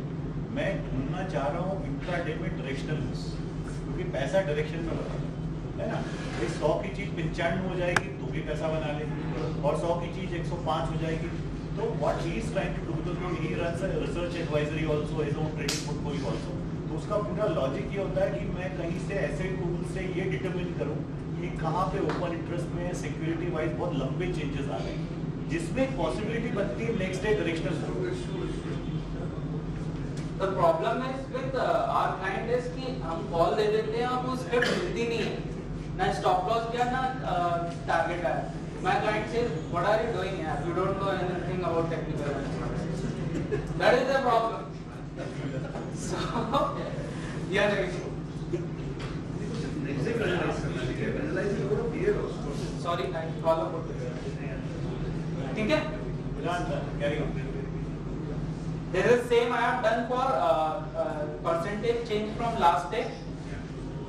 मैं ढूंढना चाह रहा हूँ इंट्राडे में डायरेक्शनल रिस्क, क्योंकि पैसा डायरेक्शन में बना है ना। एक 100 की चीज 95 हो जाएगी तो भी पैसा बना लेगी, और 100 की चीज 105 हो जाएगी। तो what he is trying to do, तो he runs a research advisory also, his own trading portfolio also. तो उसका पूरा लॉजिक ये होता है कि मैं कहीं से ऐसे टूल से ये डिटरमिन करूं कि कहाँ पे ओपन इंटरेस्ट में सिक्योरिटी वाइज बहुत लंबे चेंजेस आ रहे हैं, जिसमें पॉसिबिलिटी बनती है next day directional. The problem is with our client is कि हम कॉल दे देते हैं, आपको स्क्रिप्ट मिलती नहीं है, ना स्टॉप लॉस क्या ना टारगेट है. My client says, what are you doing here? You don't know anything about technical analysis. That is the problem. So, yeah, sorry, I follow up. ठीक है? Carry on. This is same I have done for percentage change from last day,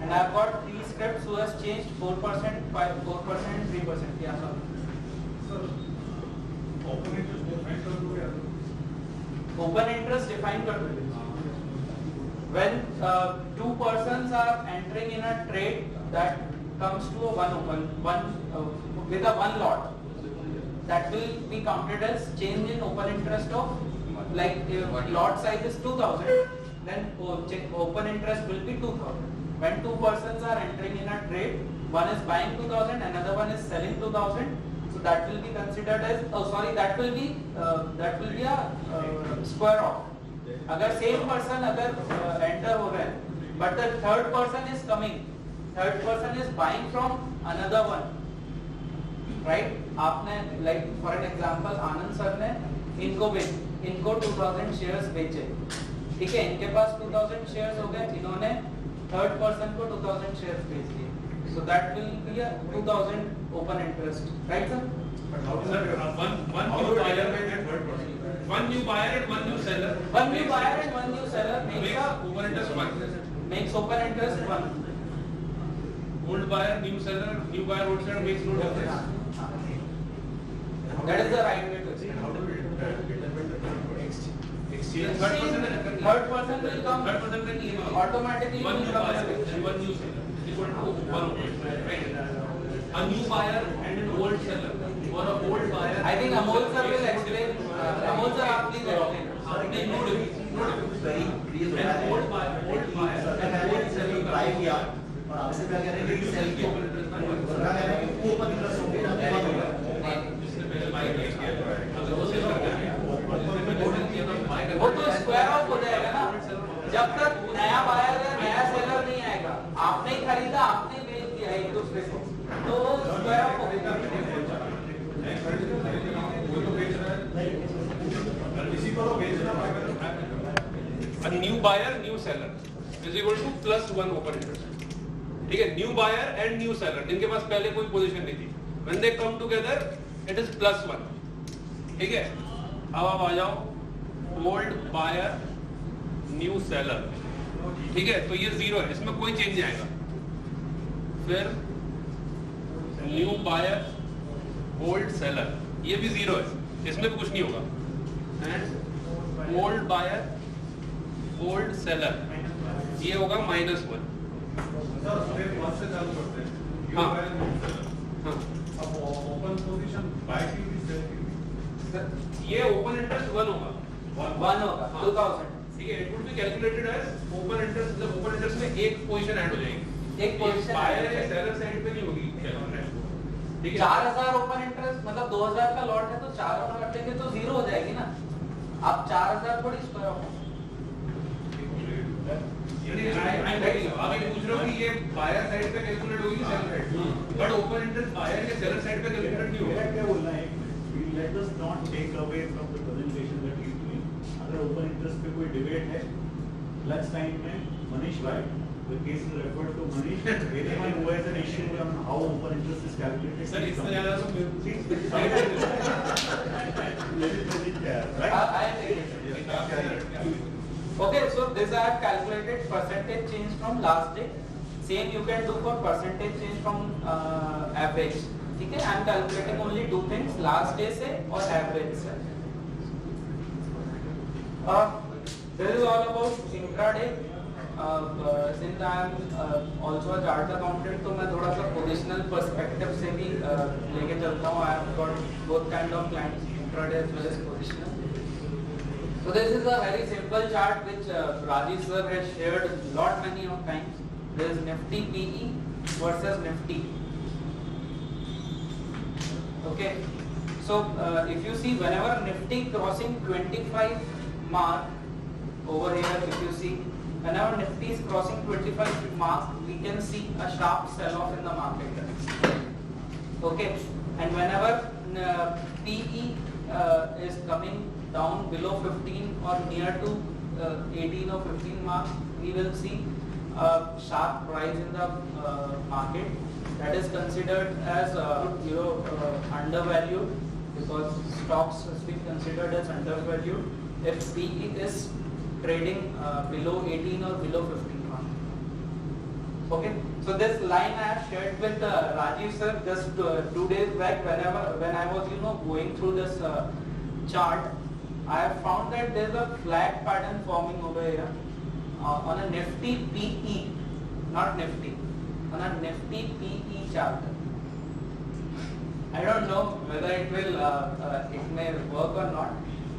and I have got 3 scripts who has changed 4%, 4%, 3%. Yeah, sorry. Open interest define कर दो यार। Open interest defined कर दो. When 2 persons are entering in a trade that comes to a with a one lot, that will be counted as change in open interest of, like if lot size is 2000, then open interest will be 2000. When 2 persons are entering in a trade, one is buying 2000, another one is selling 2000, so that will be considered as, that will be a square off. अगर same person अगर enter हो रहा है, but the third person is coming, third person is buying from another one, right? आपने like for an example Anand sir ने इनको 2000 shares बेचे, ठीक है? इनके पास 2000 शेयर्स हो गए, इन्होंने थर्ड पर्सन को 2000 शेयर्स बेच दिए, So that will be a 2000 open interest, right sir? But how do Sir, you one how new do you buyer identify the third person? one new buyer and one new seller. One new buyer and one new seller makes open interest one. open interest one. Old buyer, new seller, new buyer, old seller makes no difference. That is the right way to say. How do you identify the third person? Exchange. Third person will come Third person can easily. automatically One will new come buyer as a and one new seller. Equal to one open interest, right? A new buyer and an old seller. Or a old buyer. I think Amol sir will explain. Amol sir, आप please explain. नहीं, no difference. No difference. An old buyer and old seller का और आपसे क्या कह रहे हैं कि सेल की open interest का बना कह रहे हैं कि ओपन इंटरेस्ट हो गया ना जिसने पहले buy किया अगर वो seller का है वो तो स्क्वायर ऑफ हो जाएगा ना। जब तक नया बायर है नया सेलर नहीं आएगा, आपने ही खरीदा आपने बेच दिया एक दूसरे को, तो वो स्क्वायर ऑफ हो गया। वो तो बेच रहा है, इसी को तो बेचना पड़ेगा। A new buyer, new seller is equal to plus one open interest. ठीक है, new buyer and new seller इनके पास पहले कोई पोजीशन नहीं थी. When they come together, it is plus one. ठीक है, अब आप आ जाओ old buyer, new seller. ठीक है, तो ये जीरो है, इसमें कोई चेंज नहीं आएगा. फिर new buyer, old seller, ये भी जीरो है, इसमें भी कुछ नहीं होगा. And old buyer, old seller, ये होगा माइनस वन. सर स्टेप 1 से चालू करते हैं। हाँ। हाँ। अब ओपन पोजीशन बाय की भी सेल की भी। ये ओपन इंटरेस्ट वन होगा. वन होगा 2000। ठीक है, it would be calculated as open interest. मतलब ओपन इंटरेस्ट में एक पोजीशन ऐड हो जाएगी. एक पोजीशन बायर या सेलर साइड पे नहीं होगी कैलकुलेशन. ठीक है, 4000 ओपन इंटरेस्ट मतलब 2000 का लॉट है तो 4 और काटेंगे तो जीरो हो जाएगी ना। आप 4000 थोड़ी स्क्वायर ऑफ आप ये पूछ रहे हो कि ये बायर साइड पे कैलकुलेट होगी seller side, but open interest buyer के सेलर साइड पे कैलकुलेट नहीं मेरा होगा. क्या बोलना है, let us not take away from the presentation that he is doing. अगर ओपन इंटरेस्ट पे कोई डिबेट है, लंच टाइम में मनीष भाई, the case is referred to Manish, anyone who has an issue on how open interest is calculated. Sir इससे ज्यादा तो Okay, so this I have calculated percentage change from last day. Same you can do for percentage change from average. ठीक है, I am calculating only two things, last day से और average से. This is all about intraday. Since I am also a chartered accountant, तो मैं थोड़ा सा positional perspective से भी लेके चलता हूँ. I have got both kind of clients, intraday as well as positional. So this is a very simple chart which Rajesh sir has shared lot many of times. There is Nifty PE versus Nifty. Okay. So if you see whenever Nifty crossing 25 mark over here, if you see whenever Nifty is crossing 25 mark, we can see a sharp sell-off in the market. Okay. And whenever PE is coming down below 15 or near to 18 or 15 mark, we will see a sharp rise in the market. That is considered as undervalued, because stocks has been considered as undervalued if PE is trading below 18 or below 15 mark. Okay, so this line I have shared with Rajesh sir just 2 days back when I was going through this chart. I have found that there is a flag pattern forming over here on a Nifty PE, not Nifty, on a Nifty PE chart. I don't know whether it will it may work or not.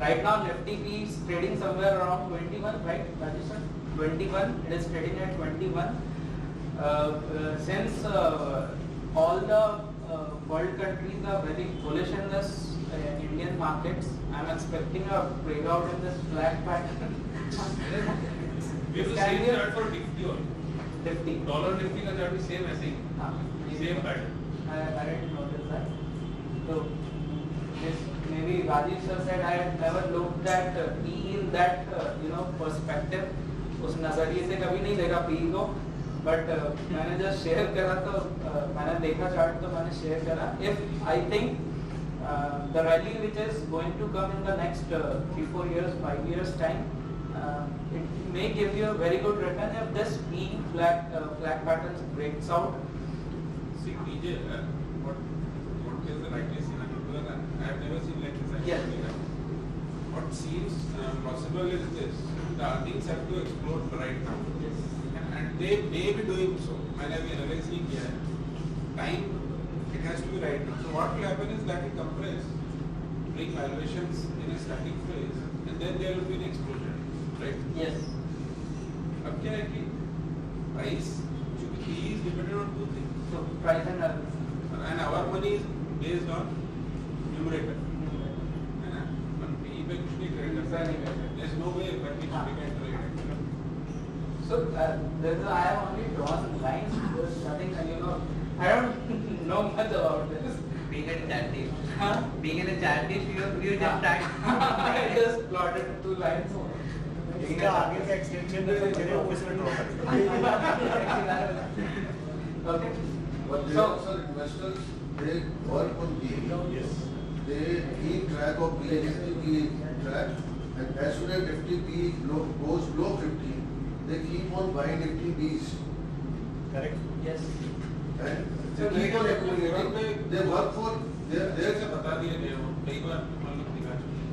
Right now Nifty PE is trading somewhere around 21, right, Rajesh sir? 21. It is trading at 21. Since all the world countries are very bullish in this Indian markets, I am expecting a breakout in this flag pattern. We have the same chart for Nifty or Nifty. dollar Nifty का chart भी same ऐसे ही, same pattern. I didn't notice that. So this maybe Rajesh sir said I had never looked at PE in that perspective. उस नजरिए से कभी नहीं देखा PE को. but मैंने जस्ट शेयर करा तो मैंने देखा चार्ट तो मैंने शेयर करा. If I think the rally which is going to come in the next 3-4 years, 5 years time, it may give you a very good return if this E flag patterns breaks out. See, DJ, what is the rightly seen? Because I have never seen like this. Yes. What seems possible is this: the earnings have to explode right now, and they may be doing so. मैंने अभी analysis नहीं किया है. Time it has to be right now. So what will happen is that it compress, bring valuations in a static phase, and then there will be an explosion, right? Yes. अब क्या है कि price चूंकि P is dependent on two things. So price and And our money is based on numerator. है ना? हम P पे कुछ नहीं trade कर सकते. There's no way that we can trade actually. So I have only drawn lines starting, and you know, I don't know much about this. Being a chatty. Huh? Being in a chatty, you just start. I just plotted 2 lines. इसका आगे का extension मेरे office में draw करेंगे. Okay. But they So- also investors, they work on P. Yes. They keep track of P, Nifty P track, and as soon as Nifty P goes below 50, they keep on buying Nifty Bs. Correct. Yes. And So they keep on they- accumulating. They work for जैसे बता दिए गए हो कई बार हम लोग दिखा चुके हैं.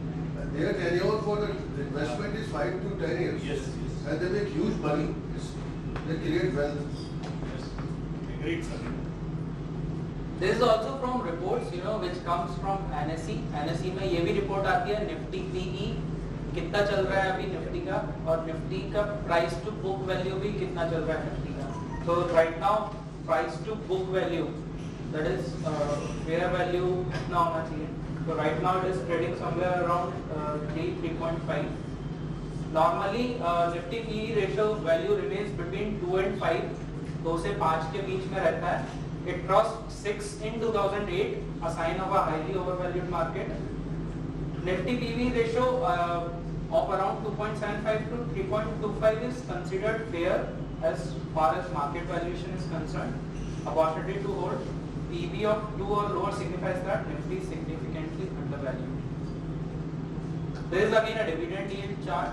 their tenure for the investment is 5 to 10 years. Yes, yes. And they make huge money. They create wealth. Yes. Agreed, sir. This is also from reports, you know, which comes from NSE. NSE में ये भी report आती है Nifty PE कितना चल रहा है अभी निफ्टी का, और निफ्टी का प्राइस टू बुक वैल्यू भी कितना चल रहा है निफ्टी का. So right now price to book value, that is fair value कितना होना चाहिए. So right now it is trading somewhere around 3.5. Normally Nifty PE ratio value remains between 2 and 5, 2 से 5 के बीच में रहता है. It crossed 6 in 2008, a sign of a highly overvalued market. Nifty PE ratio of around 2.75 to 3.25 is considered fair as far as market valuation is concerned. Opportunity to hold. PB of 2 or lower signifies that Nifty is significantly undervalued. There is again a dividend yield chart.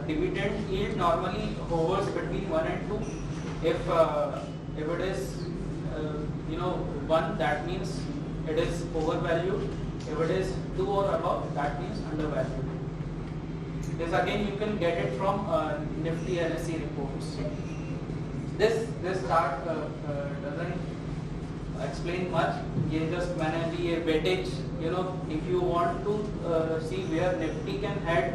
Dividend yield normally hovers between 1 and 2. If it is 1, that means it is overvalued. If it is 2 or above, that means undervalued. This again you can get it from Nifty NSE reports. This chart doesn't explain much. ये just मैंने भी ये weightage, you know, if you want to see where Nifty can head,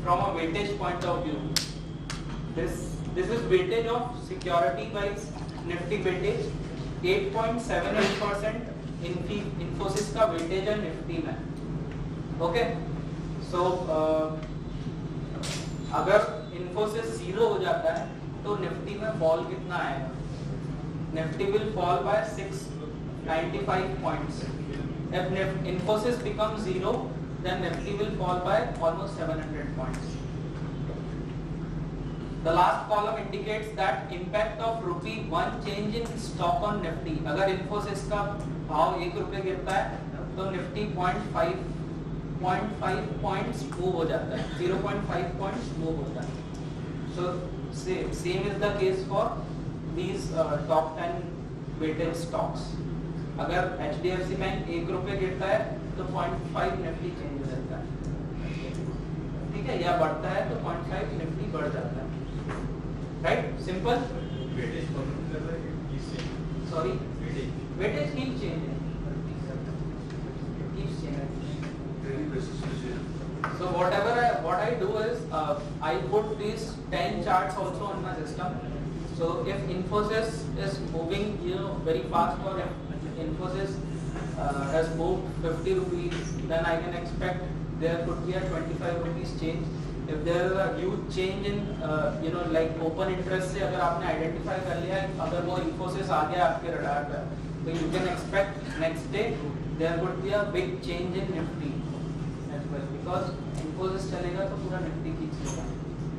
from a weightage point of view, this is weightage of security wise. Nifty weightage 8.78%. Infosys का weightage है Nifty में. Okay, so अगर Infosys 0 हो जाता है तो Nifty में fall कितना आएगा? Nifty will fall by 695 points. If Infosys becomes 0, then Nifty will fall by almost 700 points. The last column indicates that impact of ₹1 change in stock on Nifty. अगर Infosys का भाव 1 रुपये गिरता है तो Nifty 0.5 points move हो जाता है, 0.5 points move होता है. So same is the case for these top 10 weighted stocks. अगर HDFC बैंक 1 रुपये गिरता है तो 0.5 निफ्टी चेंज हो जाता है, ठीक है, या बढ़ता है तो 0.5 निफ्टी बढ़ जाता है. Right, simple. Sorry, weightage keeps changing. Keeps changing. Daily basis पे change. So what I do is I put these 10 charts also on my system. So if Infosys is moving, very fast, or if Infosys has moved 50 rupees, then I can expect there could be a 25 rupees change. If there is a huge change in like open interest से अगर आपने identify कर लिया है, अगर वो Infosys आ गया आपके radar पर, तो you can expect next day there could be a big change in Nifty as well, because Infosys चलेगा तो पूरा Nifty खींच लेगा.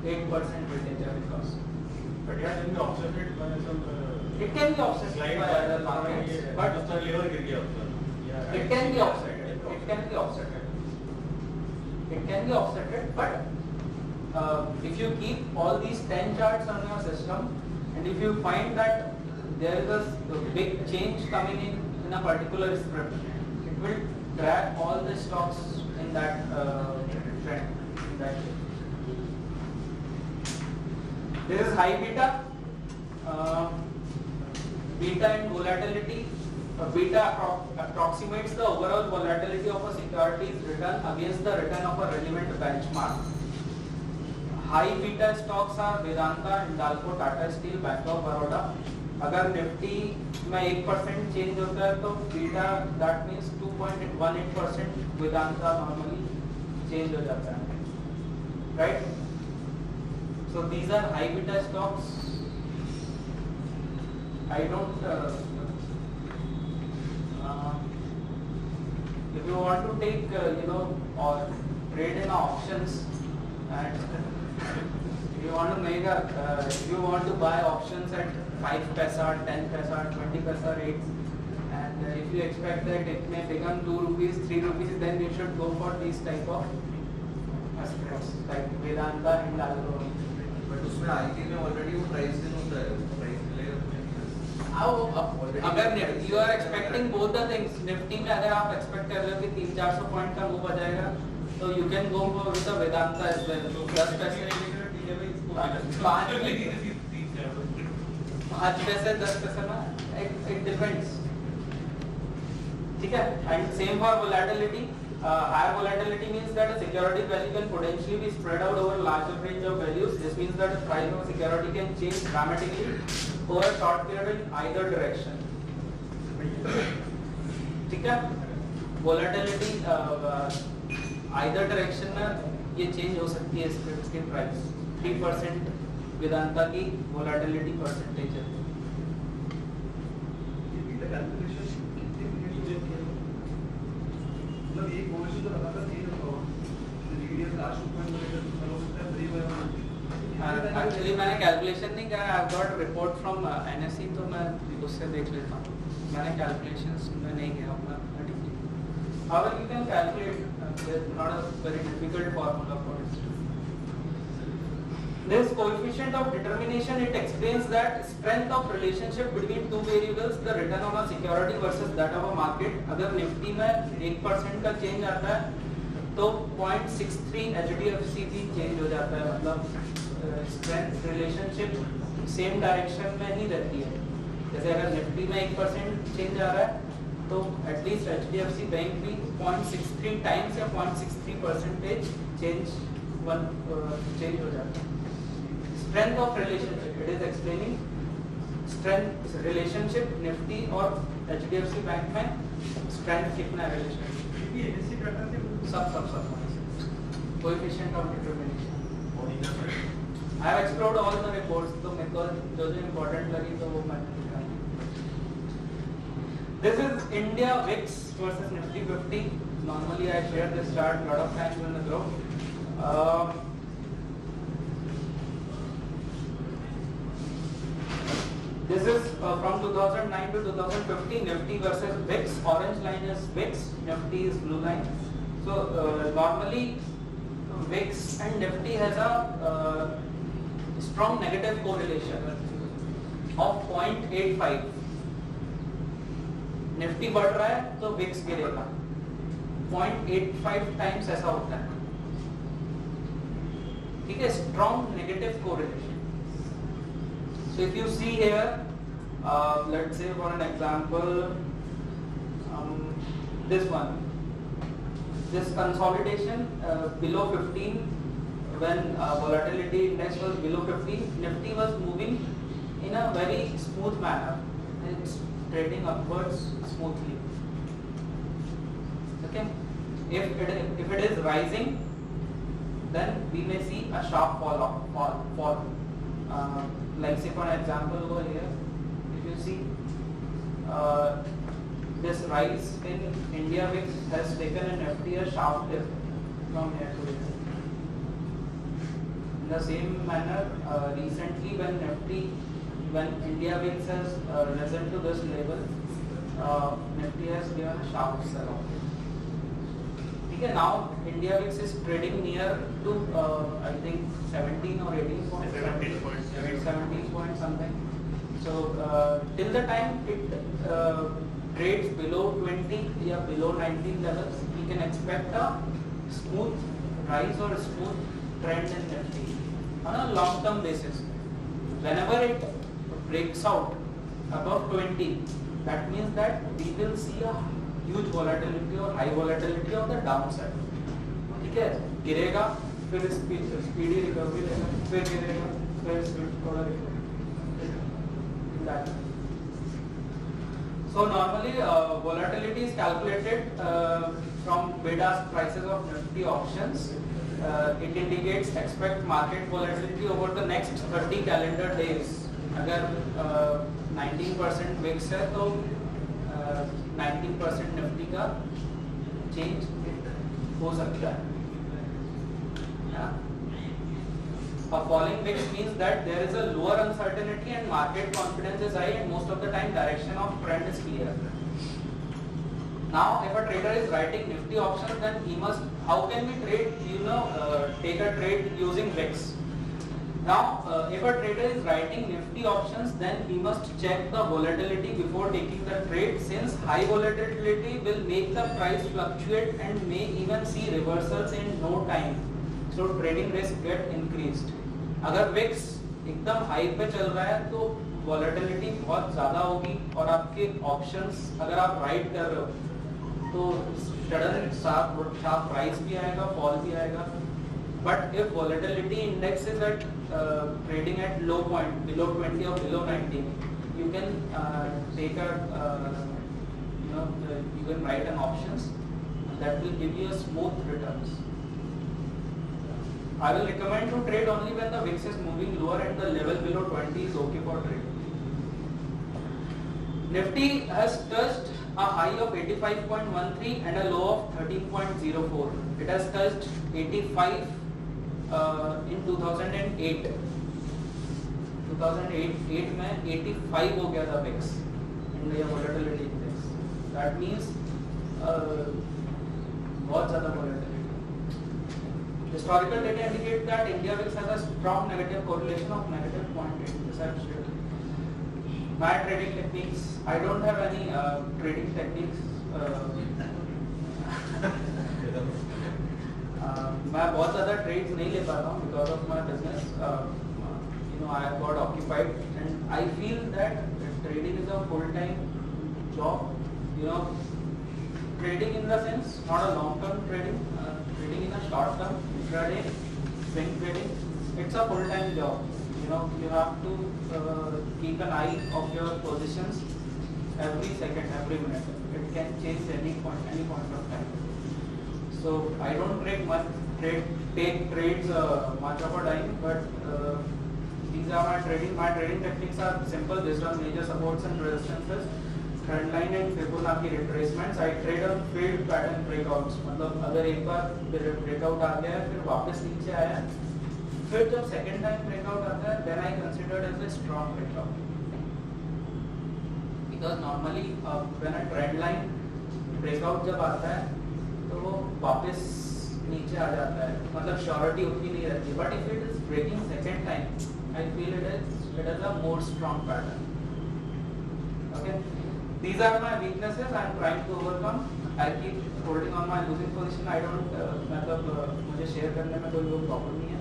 8% weightage because But yeah, then we offset it by some. it can be offset Slide by other markets, but just a lever गिर गया उसका. Yeah. it can be offset. It can be offset. It can be offset, but if you keep all these 10 charts on your system, and if you find that there is a big change coming in a particular script, it will drag all the stocks in that trend. In that way. This is high beta. Beta and volatility. Beta approximates the overall volatility of a security's return against the return of a relevant benchmark. High beta stocks are Vedanta, Hindalco, Tata Steel, Bank of Baroda. अगर निफ्टी में 1% change होता है तो beta that means 2.18% Vedanta normally change हो जाता है, right? So these are high beta stocks. I don't. If you want to take, or trade in options, and if you want to make if you want to buy options at 5 paisa, 10 paisa, 20 paisa rates, and if you expect that it may become 2 rupees, 3 rupees, then you should go for these type of spreads like Vedanta and Hindalco. But उसमें IT में already वो price दिन होता है, price मिलेगा. अगर you are expecting both the things, Nifty में अगर आप एक्सपेक्ट कर रहे हो कि 300-400 पॉइंट का मूव आ जाएगा तो you can go with the Vedanta as well. 10 पैसे 5 पैसे 10 पैसे में इट डिपेंड्स, ठीक है. And same for volatility. Higher volatility means that a security value can potentially be spread out over a larger range of values. This means that the price of a security can change dramatically over a short period in either direction. ठीक है. Volatility either direction में ये change हो सकती है इसकी price. 3% Vedanta की volatility percentage है. मतलब एक पॉलिसी तो लगातार चेंज होता होगा. लीडियर लास्ट पॉइंट वगैरह तो हो सकता है बड़ी बार. एक्चुअली मैंने कैलकुलेशन नहीं करा. I got report from NSC, तो मैं उससे देख लेता हूँ. मैंने कैलकुलेशंस में नहीं किया अपना. How you can calculate, not a very difficult formula for it. This coefficient of determination, it explains that strength of relationship between two variables, the return on a security versus that of a market. अगर निफ्टी में 1% का change आता है तो 0.63 HDFC भी change हो जाता है. मतलब स्ट्रेंथ रिलेशनशिप सेम डायरेक्शन में ही रहती है. जैसे अगर निफ्टी में 1% चेंज आ रहा है तो एटलीस्ट HDFC बैंक भी 0.63 टाइम्स या 0.63% चेंज हो जाता है. Strength of relationship, it is explaining strength relationship Nifty और HDFC बैंक में strength कितना relationship. सब coefficient of determination. I have explored all the reports, तो मेरे को जो important लगी तो वो मैं निकाल. This is India VIX versus Nifty 50. Normally I share this chart a lot of times in the group. This is from 2009 to 2015, Nifty versus VIX. Orange line is VIX, Nifty is blue line. So normally VIX and Nifty has a strong negative correlation of 0.85. Nifty बढ़ रहा है तो VIX गिरेगा. 0.85 times ऐसा होता है. ठीक है, strong negative correlation. So if you see here, let's say for an example, this one, this consolidation below 15, when volatility index was below 15, Nifty was moving in a very smooth manner. It's trading upwards smoothly. Okay, if it is rising, then we may see a sharp fall. Like say for example over here, if you see this rise in India VIX has taken an FT a sharp dip from here to here. In the same manner, recently when India VIX has risen to this level, Nifty has given a sharp sell-off. Okay, now India VIX is trading near to I think 17 or 18 points. 17 points. 17 point something. So till the time it trades below 20 or below 19 levels, we can expect a smooth rise or smooth trend in Nifty on a long-term basis. Whenever it breaks out above 20, that means that we will see a huge volatility or high volatility on the downside. ठीक है, गिरेगा फिर speedy recovery लेगा, फिर गिरेगा फिर थोड़ा recovery. So normally volatility is calculated from bid-ask prices of Nifty options. It indicates expect market volatility over the next 30 calendar days. अगर 19% VIX है तो 19% निफ्टी का चेंज हो सकता है. A falling VIX means that there is a lower uncertainty and market confidence is high, and most of the time direction of trend is clear. Now, if a trader is writing Nifty options, then he must, how can we trade, take a trade using VIX? Now, if a trader is writing Nifty options, then he must check the volatility before taking the trade, since high volatility will make the price fluctuate and may even see reversals in no time. So trading risk get increased. अगर VIX एकदम high पे चल रहा है तो volatility बहुत ज़्यादा होगी और आपके options अगर आप राइट कर रहे हो तो sudden sharp rise भी आएगा, fall भी आएगा. But if volatility index is at trading at low point, below 20 or below 19, you can take a you can write an options that will give you a smooth returns. I will recommend to trade only when the VIX is moving lower and the level below 20 is okay for trade. Nifty has touched a high of 85.13 and a low of 13.04. It has touched 85 in 2008. 2008 में 85 हो गया था VIX, India Volatility Index. That means बहुत ज़्यादा volatility. Historical data indicate that India VIX has a strong negative correlation of -0.8. This I have shared. My trading techniques, I don't have any trading techniques. मैं बहुत ज़्यादा trades नहीं ले पाता हूँ because of my business. I have got occupied and I feel that trading is a full-time job. Trading in the sense, not a long-term trading, trading in a short-term, intraday, swing trading. It's a full-time job. You have to keep an eye of your positions every second, every minute. It can change any point of time. So I don't take trades much of a time, but these are my trading. My trading techniques are simple, based on major supports and resistances, trend line and Fibonacci retracements. I trade on failed pattern breakouts. मतलब अगर एक बार breakout आ गया है, फिर वापस नीचे आया, फिर जब second time breakout आता है, then I consider it as a strong breakout. Because normally when a trend line breakout जब आता है, तो वो वापस नीचे आ जाता है. मतलब surety उतनी नहीं रहती. But if it is breaking second time, I feel it is a more strong pattern. Okay. These are my weaknesses. I am trying to overcome. I keep holding on my losing position. I don't मतलब मुझे share करने में कोई problem नहीं है.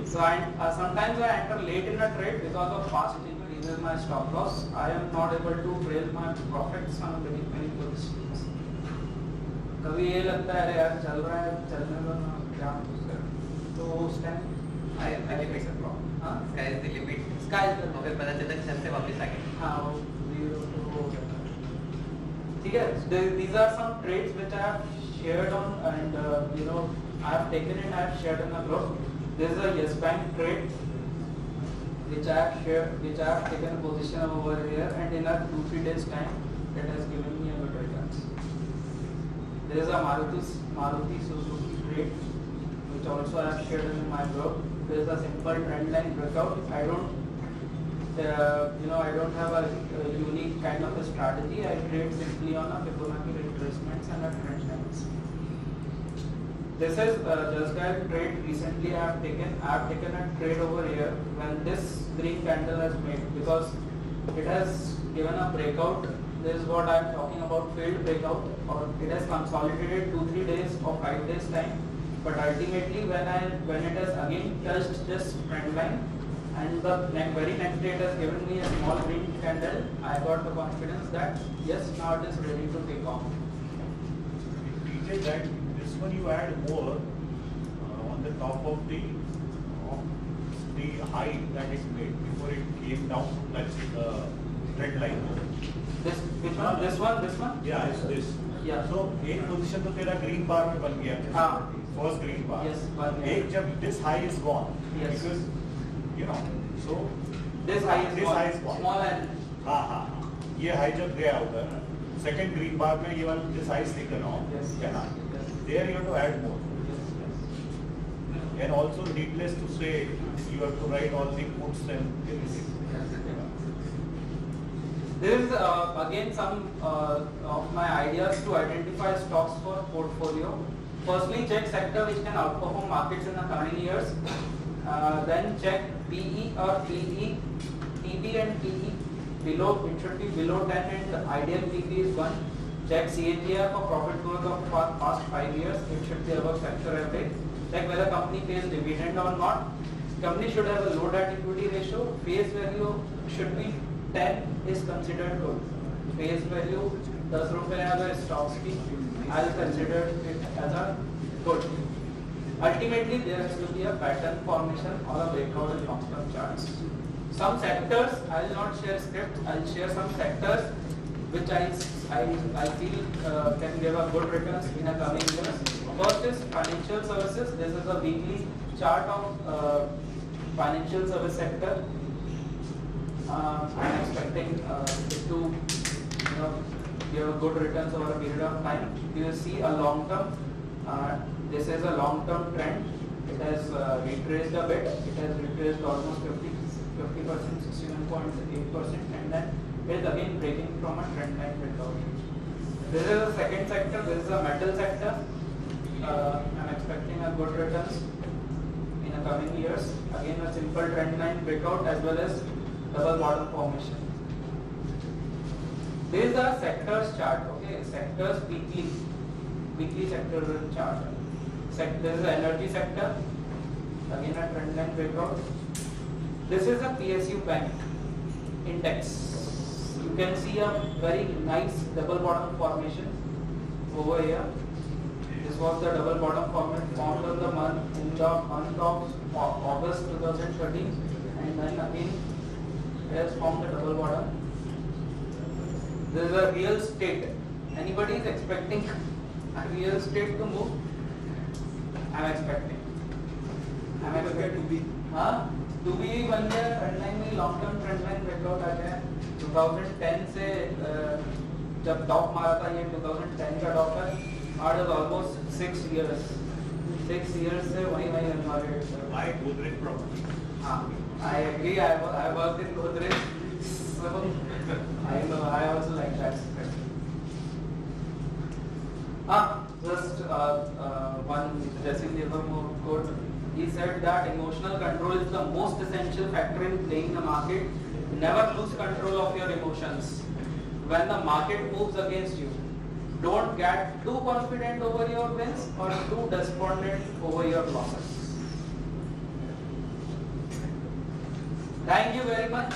So sometimes I enter late in a trade because of fast increases my stop loss. I am not able to trail my profits on many positions. कभी ये लगता है यार चल रहा है चलने में क्या तो उस time I fix a problem. Sky is the limit. Sky is the limit. फिर पता चलता है छत से वापस आ गए. हाँ वो zero to हो जाता है. ठीक है. These are some trades which I have shared on and I have taken it. I have shared in a group. This is a Yes Bank trade which I have shared, which I have taken a position over here, and in a 2-3 days time it has given me a good returns. There is a Maruti Suzuki trade which also I have shared in my blog. There is a simple trend line breakout. I don't I don't have a unique kind of a strategy. I trade simply on a Fibonacci retracements and a trend lines. This is just a trade recently I have taken a trade over here when this green candle has made, because it has given a breakout. This is what I am talking about, failed breakout, or it has consolidated 2-3 days or 5 days time. But ultimately when it has again touched this trend line, and the very next day it has given me a small green candle, I got the confidence that yes, now it is ready to take off. DJ, that this one you add more on the top of the high that it made before it came down to touch the trend line. This which one? This one? Yeah, it's this. Yeah. So एक position तो तेरा green बार में बन गया. हाँ. First green bar. Yes, बन गया. एक जब this high is gone. Yes. Because you know, so This high is gone. small and हाँ. ये high जब गया उधर, second green bar में ये वाला this high is taken off. Yes. है ना? Yes. There you have to add more. Yes. And also needless to say, you have to write all the puts and everything. There is again some of my ideas to identify stocks for portfolio. Firstly, check sector which can outperform markets in the coming years. Then check PE or PE, PB and PE below. It should be below 10 and the ideal PB is 1. Check CAGR for profit growth of past 5 years. It should be above sector average. Check whether company pays dividend or not. Company should have a low debt equity ratio. Face value should be 10 is considered good. Face value 10 रुपए अगर stocks की, I'll consider it as a good. Ultimately, there has to be a pattern formation or a breakout in long-term charts. Some sectors, I will not share script. I'll share some sectors which I feel can give a good returns in the coming years. First is financial services. This is a weekly chart of financial service sector. I'm expecting it to give a good returns over a period of time. You will see a long term. This is a long term trend. It has retraced a bit. It has retraced almost 50%, 61.8%, and then it is again breaking from a trend line breakout. This is a second sector. This is a metal sector. I'm expecting a good returns in the coming years. Again, a simple trend line breakout as well as double bottom formation. This is a sectors chart. Okay, sectors weekly sector chart. This is the energy sector. Again, a trend line breakout. This is a PSU bank index. You can see a very nice double bottom formation over here. This was the double bottom formation formed in the month of August 2013, and then again it has formed the double bottom. This is a real estate. Anybody is expecting a real estate to move? I'm expecting. To be बन गया trend line में long term trend line breakout आ गया 2010 से जब top मारा था ये 2010 का टॉप है और इज ऑलमोस्ट 6 years से वही हमारे Why Godrej property? I agree. I worked in Godrej, so I know. I also like that. Just one Jesse Livermore quote. He said that emotional control is the most essential factor in playing the market. Never lose control of your emotions. When the market moves against you, don't get too confident over your wins or too despondent over your losses. Thank you very much.